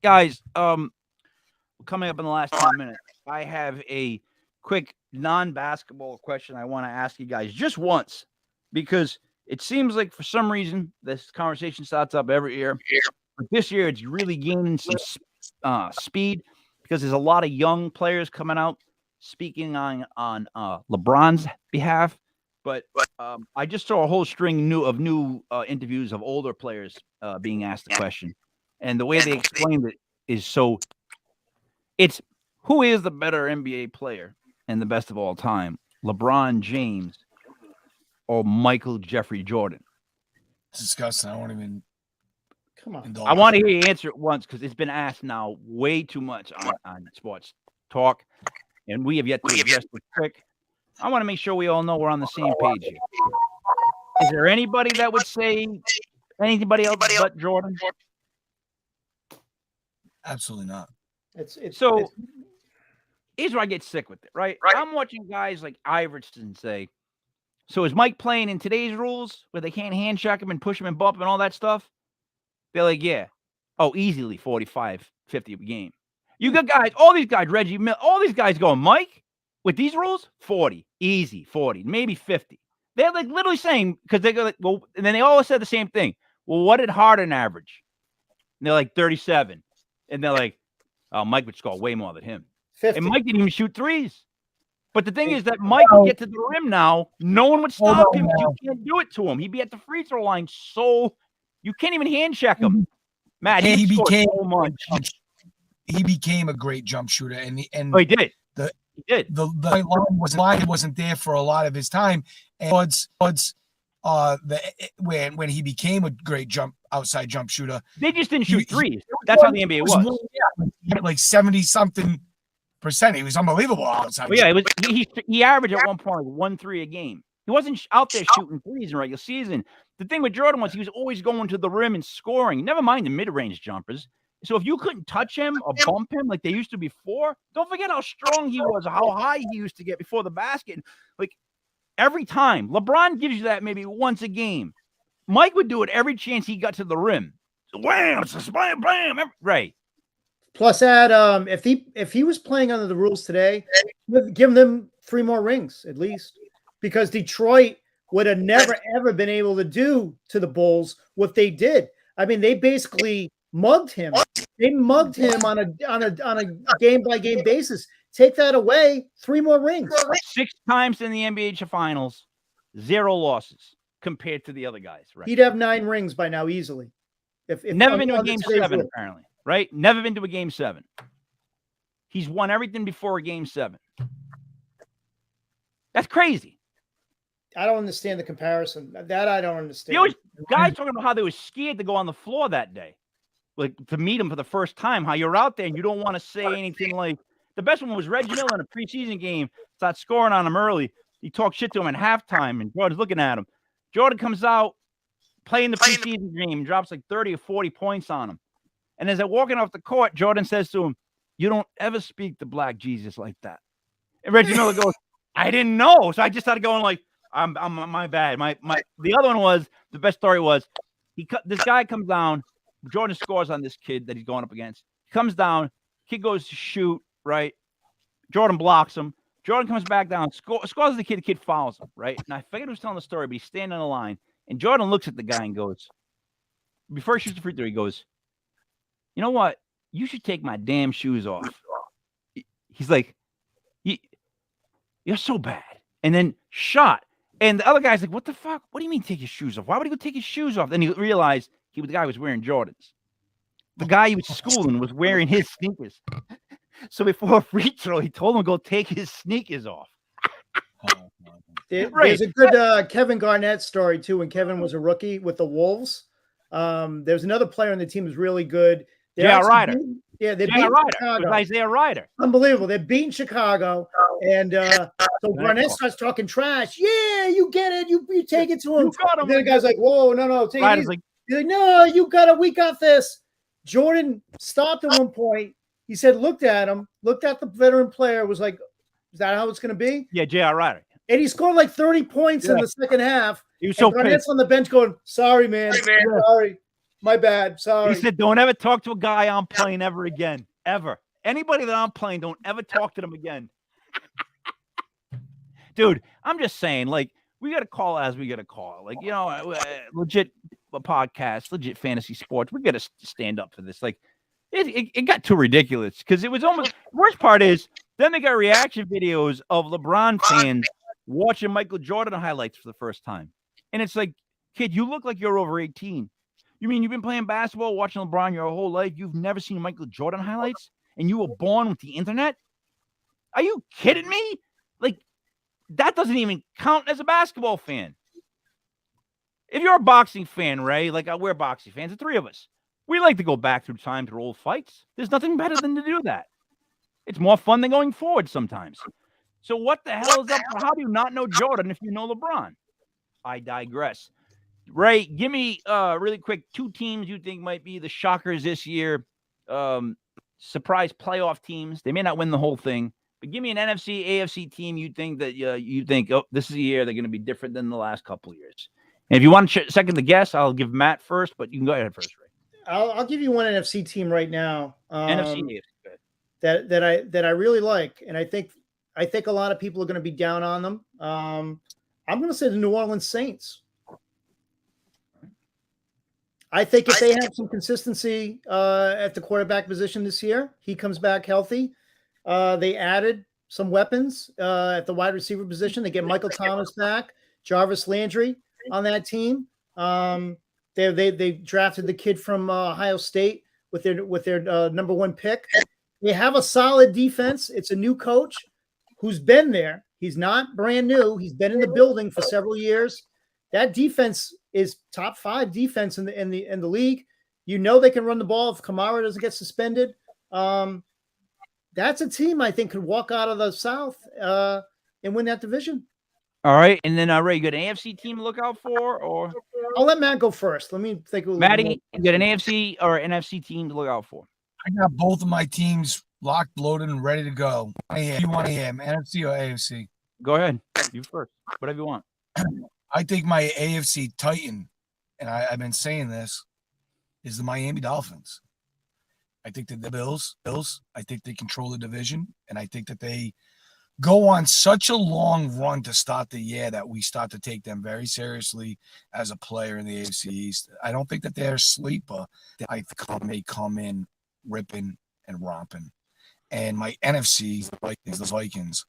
guys, coming up in the last 10 minutes, I have a quick non-basketball question I want to ask you guys just once, because it seems like for some reason this conversation starts up every year. But this year it's really gaining some speed because there's a lot of young players coming out speaking on LeBron's behalf. But I just saw a whole string of new interviews of older players being asked the question. And the way they explained it is it's who is the better NBA player and the best of all time, LeBron James or Michael Jeffrey Jordan? It's disgusting. I won't even. Come on. I want to hear you answer it once because it's been asked now way too much on sports talk, and we have yet to address the trick. I want to make sure we all know we're on the same page here. Is there anybody that would say anybody else but Jordan? Absolutely not. Here's where I get sick with it, right? I'm watching guys like Iverson say, so is Mike playing in today's rules where they can't hand check him and push him and bump him and all that stuff? They're like, yeah. Oh, easily 45, 50 a game. You got guys, all these guys, Reggie Miller, all these guys going, Mike, with these rules, 40, easy, 40, maybe 50. They're like literally saying, because they go like, well, and then they all said the same thing. Well, what did Harden average? And they're like 37. And they're like, oh, Mike would score way more than him. 50. And Mike didn't even shoot threes. But the thing is that Mike would get to the rim now. No one would stop him. You can't do it to him. He'd be at the free throw line. So you can't even hand check him. Matt, he became so much. He became a great jump shooter, and he did. He did. The line wasn't there for a lot of his time. And when he became a great outside jump shooter, they just didn't shoot threes. That's how the NBA was. Like 70-something%. He was unbelievable outside. Well, yeah, he averaged at one point 1 3 a game. He wasn't out there shooting threes in regular season. The thing with Jordan was he was always going to the rim and scoring. Never mind the mid-range jumpers. So if you couldn't touch him or bump him like they used to before, don't forget how strong he was, how high he used to get before the basket. Like every time, LeBron gives you that maybe once a game. Mike would do it every chance he got to the rim. Wham! Bam! Bam! Right. Plus, add if he was playing under the rules today, give them 3 more rings at least, because Detroit would have never ever been able to do to the Bulls what they did. I mean, they basically mugged him. They mugged him on a game by game basis. Take that away, 3 more rings. 6 times in the NBA Finals, 0 losses compared to the other guys. Right? He'd have 9 rings by now easily. If never been to a game 7 apparently. Right? Never been to a game 7. He's won everything before a game 7. That's crazy. I don't understand the comparison. That I don't understand. There was guys talking about how they were scared to go on the floor that day, like to meet him for the first time. How you're out there and you don't want to say anything. Like the best one was Reggie Miller in a preseason game. Started scoring on him early. He talked shit to him at halftime, and Jordan's looking at him. Jordan comes out playing the preseason game and drops like 30 or 40 points on him. And as they're walking off the court, Jordan says to him, "You don't ever speak to Black Jesus like that." And Reggie Miller goes, "I didn't know." So I just started going like, I'm my bad. The other one was, the best story was, this guy comes down, Jordan scores on this kid that he's going up against. He comes down, kid goes to shoot, right? Jordan blocks him. Jordan comes back down, scores the kid fouls him, right? And I forget who's telling the story, but he's standing on the line. And Jordan looks at the guy and goes, before he shoots the free throw, he goes, "You know what? You should take my damn shoes off." He's like, "You're so bad." And then shot. And the other guy's like, "What the fuck? What do you mean take his shoes off? Why would he go take his shoes off?" Then he realized the guy was wearing Jordans. The guy he was schooling was wearing his sneakers. So before a free throw, he told him to go take his sneakers off. There's a good Kevin Garnett story, too, when Kevin was a rookie with the Wolves. There's another player on the team who's really good. J.R. Ryder. They're J.R. beating Ryder. It Chicago. was Isaiah Ryder. Unbelievable. They're beating Chicago. And so Garnett starts talking trash. Yeah, you get it. You take it to him. You got him. And then the guy's like, whoa, no, take it easy. Like, He's like, no, you got it. We got this. Jordan stopped at one point. He said, looked at the veteran player, was like, is that how it's going to be? Yeah, J.R. Ryder. And he scored like 30 points in the second half. He was so Garnett's on the bench going, sorry, man. Sorry. My bad. Sorry. He said, don't ever talk to a guy I'm playing ever again. Ever. Anybody that I'm playing, don't ever talk to them again. Dude, I'm just saying, like, we got to call as we got to call. Like, you know, legit podcast, legit fantasy sports. We got to stand up for this. Like, it got too ridiculous because it was almost – worst part is then they got reaction videos of LeBron fans watching Michael Jordan highlights for the first time. And it's like, kid, you look like you're over 18. You mean you've been playing basketball, watching LeBron your whole life? You've never seen Michael Jordan highlights? And you were born with the internet? Are you kidding me? Like, that doesn't even count as a basketball fan. If you're a boxing fan, Ray, like we're boxing fans, the three of us, we like to go back through time through old fights. There's nothing better than to do that. It's more fun than going forward sometimes. So what the hell is up? How do you not know Jordan if you know LeBron? I digress. Ray, give me really quick 2 teams you think might be the shockers this year. Surprise playoff teams. They may not win the whole thing, but give me an NFC, AFC team you think that you think, oh, this is a year they're going to be different than the last couple of years. And if you want to second the guess, I'll give Matt first, but you can go ahead first, Ray. I'll give you one NFC team right now. NFC, AFC. That I really like, and I think a lot of people are going to be down on them. I'm going to say the New Orleans Saints. I think if they have some consistency at the quarterback position this year, he comes back healthy. They added some weapons at the wide receiver position. They get Michael Thomas back, Jarvis Landry on that team. They drafted the kid from Ohio State with their number 1 pick. They have a solid defense. It's a new coach who's been there. He's not brand new. He's been in the building for several years. That defense is top 5 defense in the league. You know they can run the ball if Kamara doesn't get suspended. That's a team I think could walk out of the South and win that division. All right, and then Ray, you got an AFC team to look out for, or I'll let Matt go first. Let me think. Matty, you got an AFC or an NFC team to look out for? I got both of my teams locked, loaded, and ready to go. You want NFC or AFC? Go ahead. You first. Whatever you want. I think my AFC Titan, and I've been saying this, is the Miami Dolphins. I think that the Bills, I think they control the division, and I think that they go on such a long run to start the year that we start to take them very seriously as a player in the AFC East. I don't think that they're a sleeper. I think they come in ripping and romping. And my NFC is the Vikings.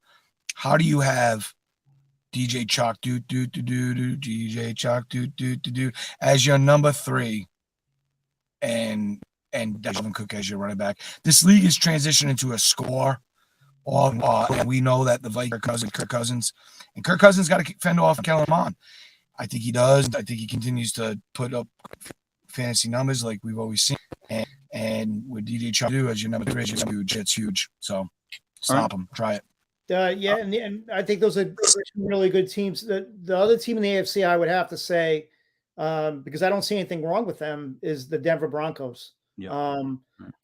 How do you have DJ Chalk DJ Chalk as your number 3 and Dalvin Cook as your running back? This league is transitioning into a score. And we know that the Vikings, Kirk Cousins got to fend off Kellen Mond. I think he does. I think he continues to put up fantasy numbers like we've always seen. And with DJ Chalk as your number 3, it's huge. So stop him. Try it. And I think those are really good teams. The other team in the AFC I would have to say, because I don't see anything wrong with them, is the Denver Broncos. Yeah.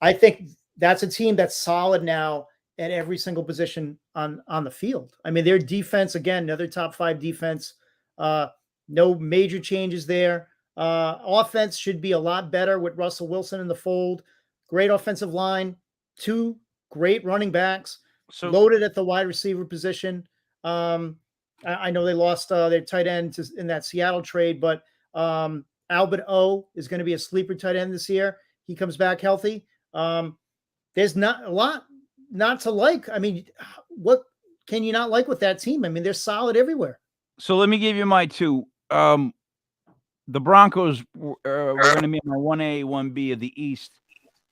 I think that's a team that's solid now at every single position on the field. I mean, their defense, again, another top 5 defense. No major changes there. Offense should be a lot better with Russell Wilson in the fold. Great offensive line, 2 great running backs, loaded at the wide receiver position. I know they lost their tight end in that Seattle trade, but Albert O is going to be a sleeper tight end this year. He comes back healthy. There's not a lot not to like. I mean, what can you not like with that team? I mean, they're solid everywhere. So let me give you my 2. The Broncos were going to be my 1A, 1B of the East,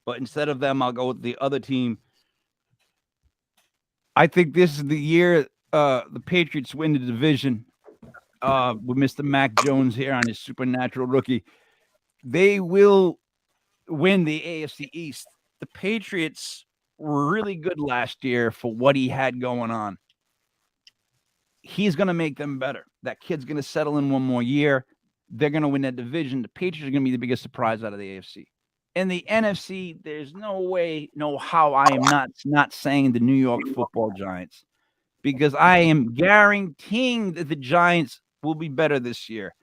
but instead of them, I'll go with the other team. I think this is the year the Patriots win the division with Mr. Mac Jones here on his supernatural rookie. They will win the AFC East. The Patriots were really good last year for what he had going on. He's going to make them better. That kid's going to settle in one more year. They're going to win that division. The Patriots are going to be the biggest surprise out of the AFC. In the NFC, there's no way, no how I am not saying the New York Football Giants, because I am guaranteeing that the Giants will be better this year.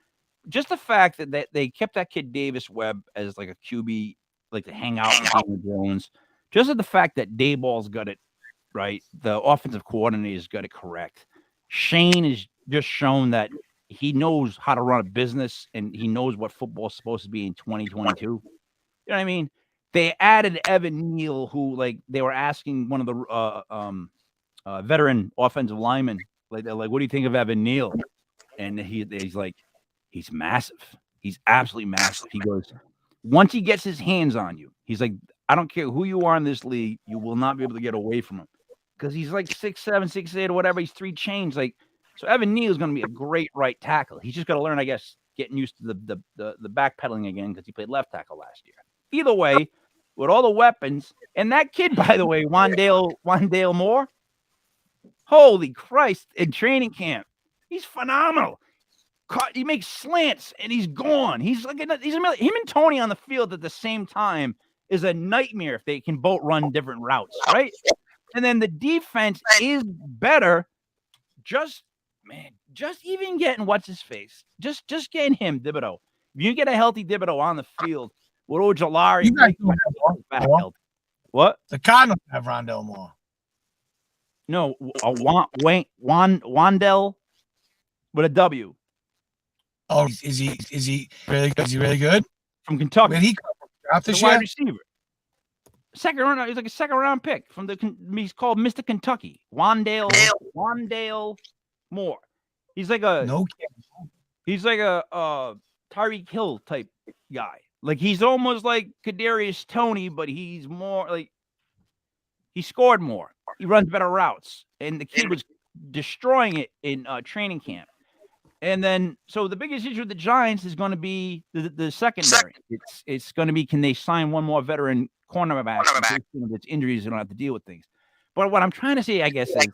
Just the fact that they kept that kid Davis Webb as like a QB, like to hang out with Daniel Jones. Just the fact that Dayball's got it right, the offensive coordinator's got it correct. Shane has just shown that he knows how to run a business and he knows what football is supposed to be in 2022. You know what I mean? They added Evan Neal, who like they were asking one of the veteran offensive linemen, like what do you think of Evan Neal? And he's like, he's massive. He's absolutely massive. He goes, once he gets his hands on you, he's like, I don't care who you are in this league, you will not be able to get away from him. Because he's like 6'7", 6'8", or whatever. He's 3 chains. Like, so Evan Neal is going to be a great right tackle. He's just got to learn, I guess, getting used to the backpedaling again because he played left tackle last year. Either way, with all the weapons, and that kid, by the way, Wandale Moore, holy Christ, in training camp, he's phenomenal. He makes slants and he's gone. He's like him and Tony on the field at the same time is a nightmare if they can both run different routes, right? And then the defense is better. Just even getting what's his face. Just getting him, Thibodeau. If you get a healthy Thibodeau on the field, with Ojolari, what? The Cardinals have Rondell Moore. No, Wandell with a W. Oh, is he really good? From Kentucky. Where'd he come from? Draft this wide year? receiver. Second round, he's like a second round pick from he's called Mr. Kentucky. Wandale Moore. He's like a Tyreek Hill type guy. Like he's almost like Kadarius Toney, but he's more like he scored more. He runs better routes, and the kid was destroying it in training camp. And then, so the biggest issue with the Giants is going to be the secondary. It's going to be, can they sign one more veteran cornerback? If it's injuries, they don't have to deal with things. But what I'm trying to say, I guess, is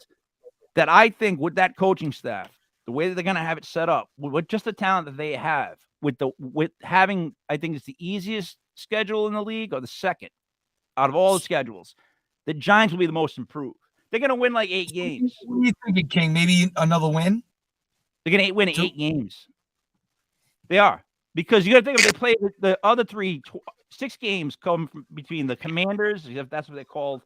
that I think with that coaching staff, the way that they're going to have it set up, with just the talent that they have, with having, I think it's the easiest schedule in the league or the second out of all the schedules, the Giants will be the most improved. They're going to win like 8 games. What are you thinking, King? Maybe another win? They're going to win 8 games. They are. Because you got to think of it, they play the other 6 games come from between the Commanders, if that's what they're called,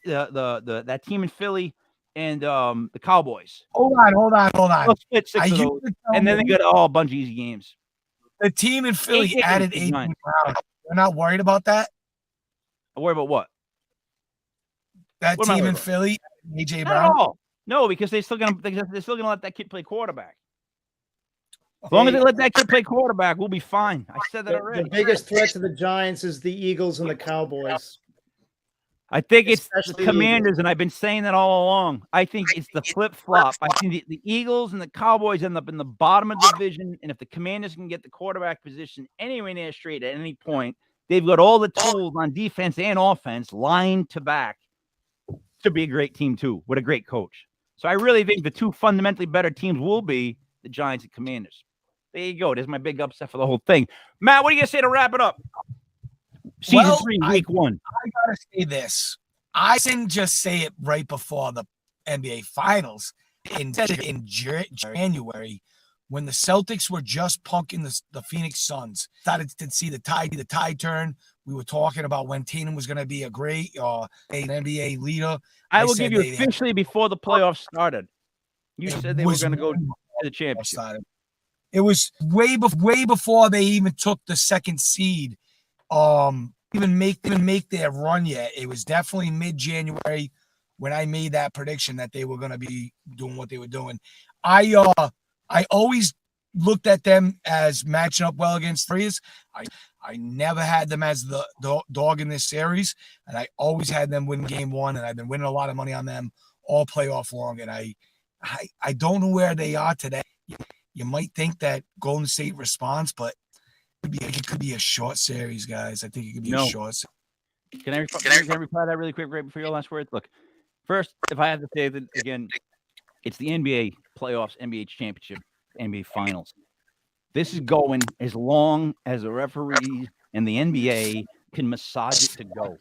that team in Philly, and the Cowboys. Hold on. They'll split 6 of those, and then they got a bunch of easy games. The team in Philly added A.J. Brown. You're not worried about that? Worried about what? That team in Philly, A.J. Brown? Not at all. No, because they're still gonna let that kid play quarterback. As long as they let that kid play quarterback, we'll be fine. I said that already. The biggest threat to the Giants is the Eagles and the Cowboys. I think it's the Commanders, and I've been saying that all along. I think it's the flip-flop. I think the Eagles and the Cowboys end up in the bottom of the division, and if the Commanders can get the quarterback position anywhere near straight at any point, they've got all the tools on defense and offense line to back to be a great team, too, with a great coach. So I really think the 2 fundamentally better teams will be the Giants and Commanders. There you go. There's my big upset for the whole thing. Matt, what do you say to wrap it up? Season 3, week 1. I got to say this. I didn't just say it right before the NBA Finals in January when the Celtics were just punking the Phoenix Suns. Started to see the tide turn. We were talking about when Tatum was going to be a great an NBA leader. I will give you officially before the playoffs started. You said they were going to go to the championship. It was way before they even took the second seed. Even make their run yet. It was definitely mid-January when I made that prediction that they were going to be doing what they were doing. I always looked at them as matching up well against Warriors. I never had them as the dog in this series, and I always had them win game 1, and I've been winning a lot of money on them all playoff long, and I don't know where they are today. You might think that Golden State responds, but it could be a short series, guys. I think it could be a short series. Can I reply to that really quick right before your last words? Look, first, if I have to say that again, it's the NBA playoffs, NBA championship, NBA finals. This is going as long as the referees and the NBA can massage it to go.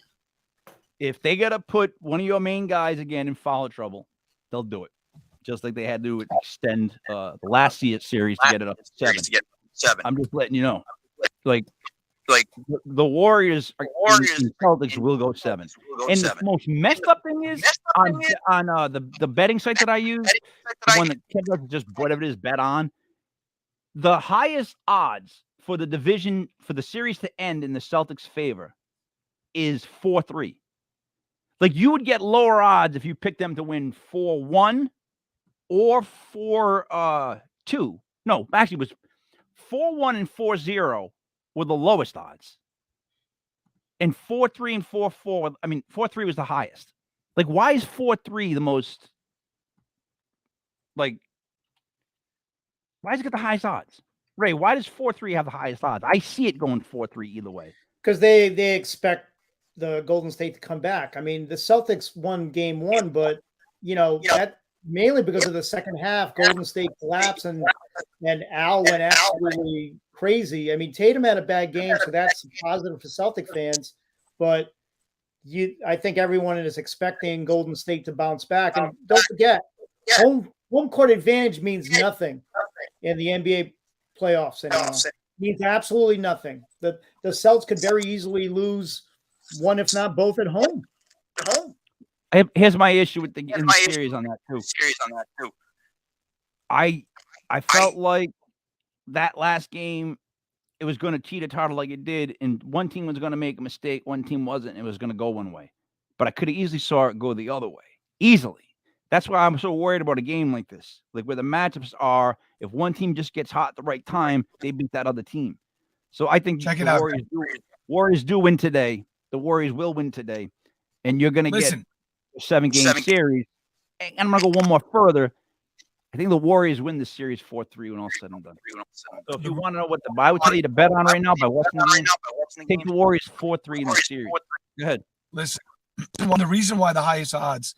If they got to put one of your main guys again in foul trouble, they'll do it. Just like they had to extend the last series to get it up to 7. I'm just letting you know. Like the Warriors and Celtics will go 7. And the most messed up thing is on the betting site that I use, the one that Campbell just whatever it is bet on. The highest odds for the division for the series to end in the Celtics' favor is 4-3. Like you would get lower odds if you picked them to win 4-1 or 4-2. No, actually it was 4-1 and 4-0 were the lowest odds. And 4-3 and 4-4, 4-3 was the highest. Like, why is 4-3 the most, like, why does it get the highest odds? Ray, why does 4-3 have the highest odds? I see it going 4-3 either way. Because they expect the Golden State to come back. I mean, the Celtics won game 1, but, that mainly because of the second half, Golden State collapsed and Al went absolutely crazy. I mean, Tatum had a bad game, so that's positive for Celtic fans. But I think everyone is expecting Golden State to bounce back. And don't forget, home court advantage means nothing in the NBA playoffs anymore. It means absolutely nothing. The Celtics could very easily lose one, if not both, at home. Here's my issue with the series on that too. I felt like that last game, it was going to teeter-totter like it did, and one team was going to make a mistake, one team wasn't. It was going to go one way. But I could have easily saw it go the other way. Easily. That's why I'm so worried about a game like this. Like where the matchups are, if one team just gets hot at the right time, they beat that other team. So I think the Warriors do win today. The Warriors will win today. And you're going to get a 7-game series. And I'm going to go one more further. I think the Warriors win this series 4-3 when all said and done. So if you want to know what I would tell you to bet on right now by watching the game, take the Warriors 4-3 in the series. Go ahead. Listen, the reason why the highest odds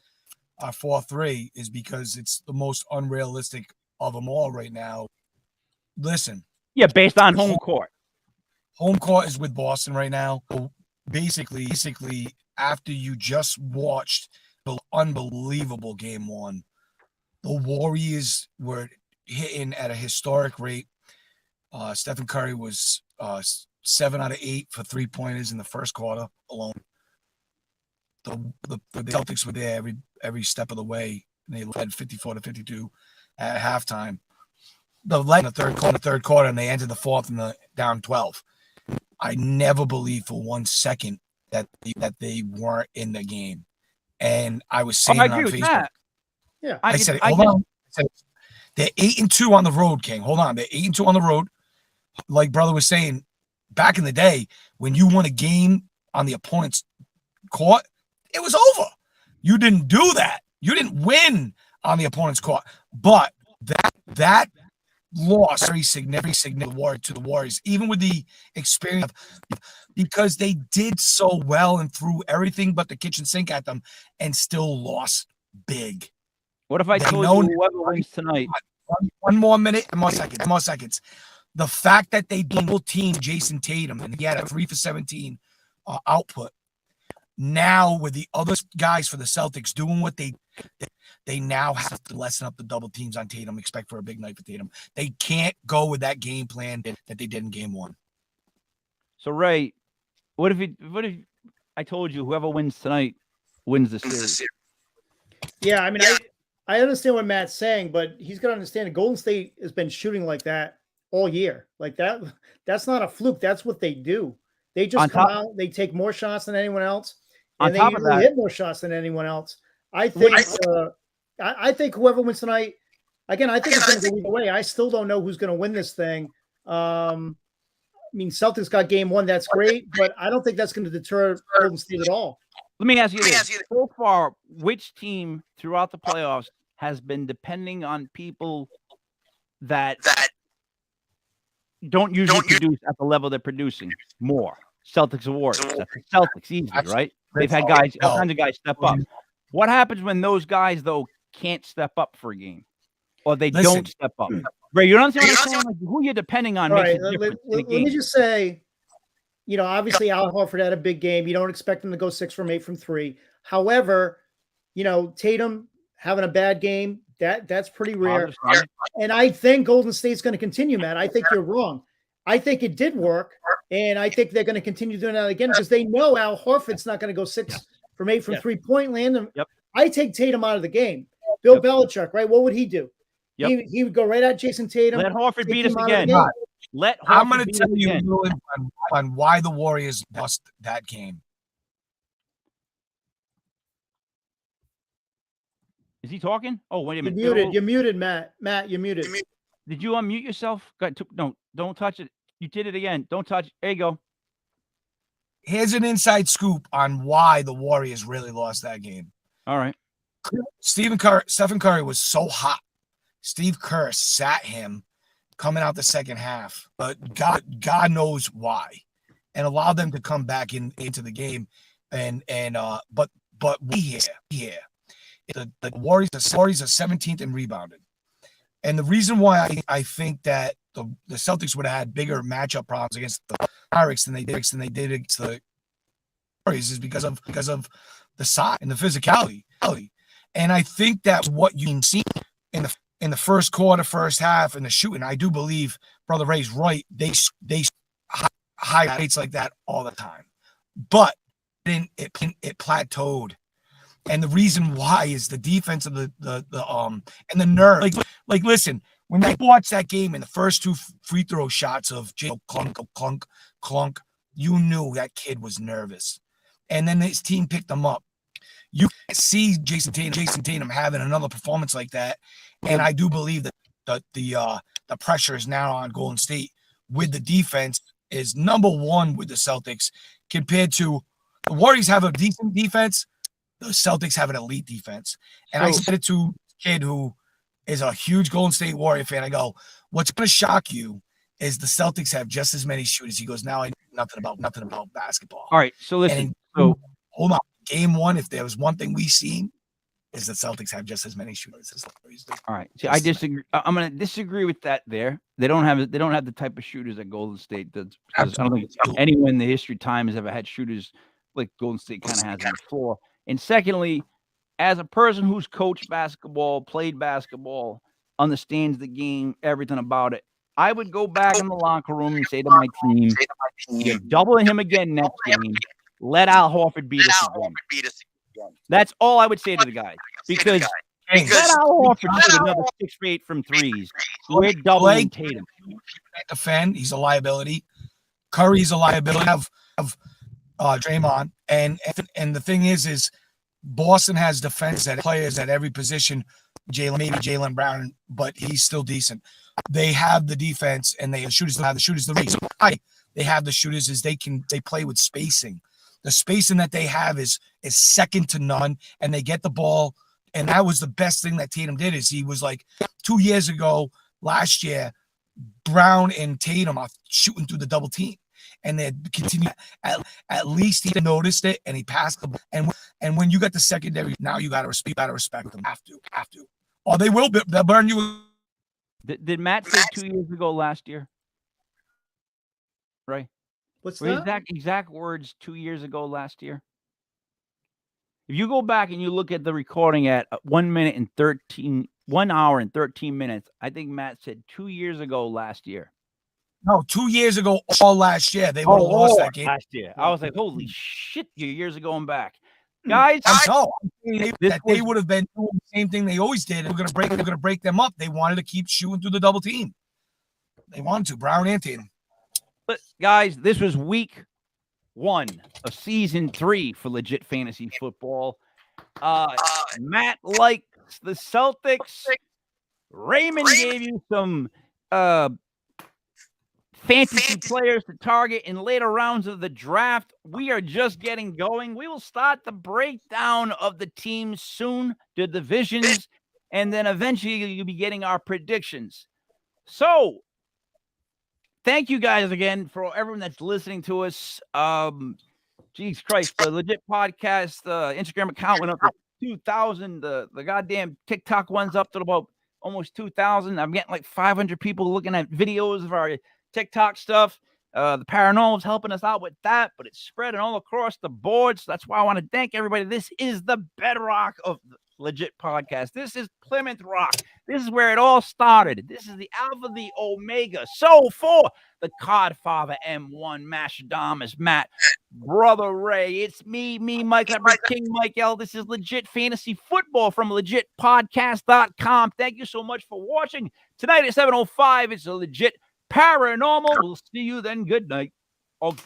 are 4-3 is because it's the most unrealistic of them all right now. Listen. Yeah, based on home court. Home court is with Boston right now. Basically, after you just watched the unbelievable game 1, the Warriors were hitting at a historic rate. Stephen Curry was 7 out of 8 for 3-pointers in the first quarter alone. The Celtics were there every step of the way. They led 54-52 at halftime. They led in the third quarter, and they entered the fourth and down 12. I never believed for 1 second that they weren't in the game. And I was saying on Facebook. That. Yeah, I said, hold on. They're 8-2 on the road, King. Hold on. They're 8-2 on the road. Like brother was saying, back in the day, when you won a game on the opponent's court, it was over. You didn't do that. You didn't win on the opponent's court. But that loss very significant to the Warriors, even with the experience, because they did so well and threw everything but the kitchen sink at them and still lost big. What if I told you whoever wins tonight? One more minute, more seconds. The fact that they double teamed Jason Tatum and he had a 3 for 17 output. Now with the other guys for the Celtics doing what they now have to lessen up the double teams on Tatum. Expect for a big night for Tatum. They can't go with that game plan that they did in game 1. So Ray, what if I told you whoever wins tonight wins the series? Yeah, I mean, I understand what Matt's saying, but he's got to understand that Golden State has been shooting like that all year. Like that's not a fluke. That's what they do. They just come out, they take more shots than anyone else, and they usually hit more shots than anyone else. I think whoever wins tonight, again, I think it's going to go either way. I still don't know who's going to win this thing. I mean, Celtics got game 1. That's great, but I don't think that's going to deter Golden State at all. Let me ask you this. So far, which team throughout the playoffs has been depending on people that don't usually produce at the level they're producing more. Celtics awards. That's the Celtics, easy, right? They've had guys, all kinds of guys step up. What happens when those guys, though, can't step up for a game? Or they don't step up? Ray, you understand what I'm saying? Like, who you're depending on makes a difference in a game. Let me just say, obviously Al Horford had a big game. You don't expect him to go 6 from 8 from 3. However, Tatum having a bad game, that's pretty rare. And I think Golden State's going to continue, Matt. I think you're wrong. I think it did work, and I think they're going to continue doing that again because they know Al Horford's not going to go 6 from 8 from 3-point land. I take Tatum out of the game. Bill Belichick, right? What would he do? He would go right at Jason Tatum. Let Horford beat us again. I'm going to tell you on why the Warriors lost that game. Is he talking? Oh, wait a minute. You're muted, Matt. Matt, you're muted. Did you unmute yourself? No, don't touch it. You did it again. Don't touch it. There you go. Here's an inside scoop on why the Warriors really lost that game. All right. Stephen Curry was so hot. Steve Kerr sat him coming out the second half, but God knows why, and allowed them to come back into the game. But we here. The Warriors are 17th in rebounding. And the reason why I think that the Celtics would have had bigger matchup problems against the Pirates than they did against the Warriors is because of the size and the physicality. And I think that's what you can see in the first quarter, first half, and the shooting. I do believe Brother Ray's right. They high rates like that all the time, but then it plateaued. And the reason why is the defense of the and the nerve. Like listen, when I watched that game and the first 2 free throw shots of Jay clunk, you knew that kid was nervous. And then his team picked him up. You see Jason Tatum having another performance like that. And I do believe that the pressure is now on Golden State with the defense is number 1 with the Celtics compared to the Warriors have a decent defense. The Celtics have an elite defense. And I said it to a kid who is a huge Golden State Warrior fan. I go, what's going to shock you is the Celtics have just as many shooters. He goes, now I know nothing about basketball. All right. So listen. Hold on. Game 1, if there was one thing we've seen, is the Celtics have just as many shooters as the Warriors do. All right. See, I disagree. I'm going to disagree with that there. They don't have the type of shooters that Golden State does. I don't think anyone in the history of time has ever had shooters like Golden State kind of has on the floor. And secondly, as a person who's coached basketball, played basketball, understands the game, everything about it, I would go back in the locker room and say to my team, you're doubling him again next game. Let Al Horford beat us again. That's all I would say to the guys. Because let Al Horford shoot another 6 for 8 from threes. We're doubling Tatum. Defend. He's a liability. Curry's a liability. Have Draymond. And the thing is Boston has defense at players at every position. Jaylen Brown, but he's still decent. They have the defense, and they shooters have the shooters. The reason why they have the shooters is they play with spacing. The spacing that they have is second to none, and they get the ball. And that was the best thing that Tatum did. Is he was like 2 years ago, last year, Brown and Tatum are shooting through the double team. And they continue. At least he noticed it, and he passed the ball. And when you got the secondary, now you got to respect them. Have to, or they will. They'll burn you. Did Matt say 2 years ago last year? Right. What's that? Exact words 2 years ago last year. If you go back and you look at the recording at 1 hour and 13 minutes, I think Matt said 2 years ago last year. No, 2 years ago, all last year. They would have lost that game. Last year. I was like, holy shit, years ago and back. Guys, they would have been doing the same thing they always did. We're gonna break them up. They wanted to keep shooting through the double team. They wanted to, Brown and Tatum. But guys, this was week 1 of season 3 for Legit Fantasy Football. Matt likes the Celtics. Raymond gave you some fantasy players to target in later rounds of the draft. We are just getting going. We will start the breakdown of the teams soon, the divisions, and then eventually you'll be getting our predictions. So, thank you guys again for everyone that's listening to us. Jesus Christ, the Legit Podcast Instagram account went up to 2,000. The goddamn TikTok one's up to about almost 2,000. I'm getting like 500 people looking at videos of our TikTok stuff. The paranormal's helping us out with that, but it's spreading all across the board. So that's why I want to thank everybody. This is the bedrock of the Legit Podcast. This is Plymouth Rock. This is where it all started. This is the Alpha, the Omega. So for the Codfather M1 Mashadamas, Matt, Brother Ray, it's me, Mike, King Mike L. This is Legit Fantasy Football from legitpodcast.com. Thank you so much for watching. Tonight at 7:05, it's a Legit Paranormal. We'll see you then. Good night. Oh, good.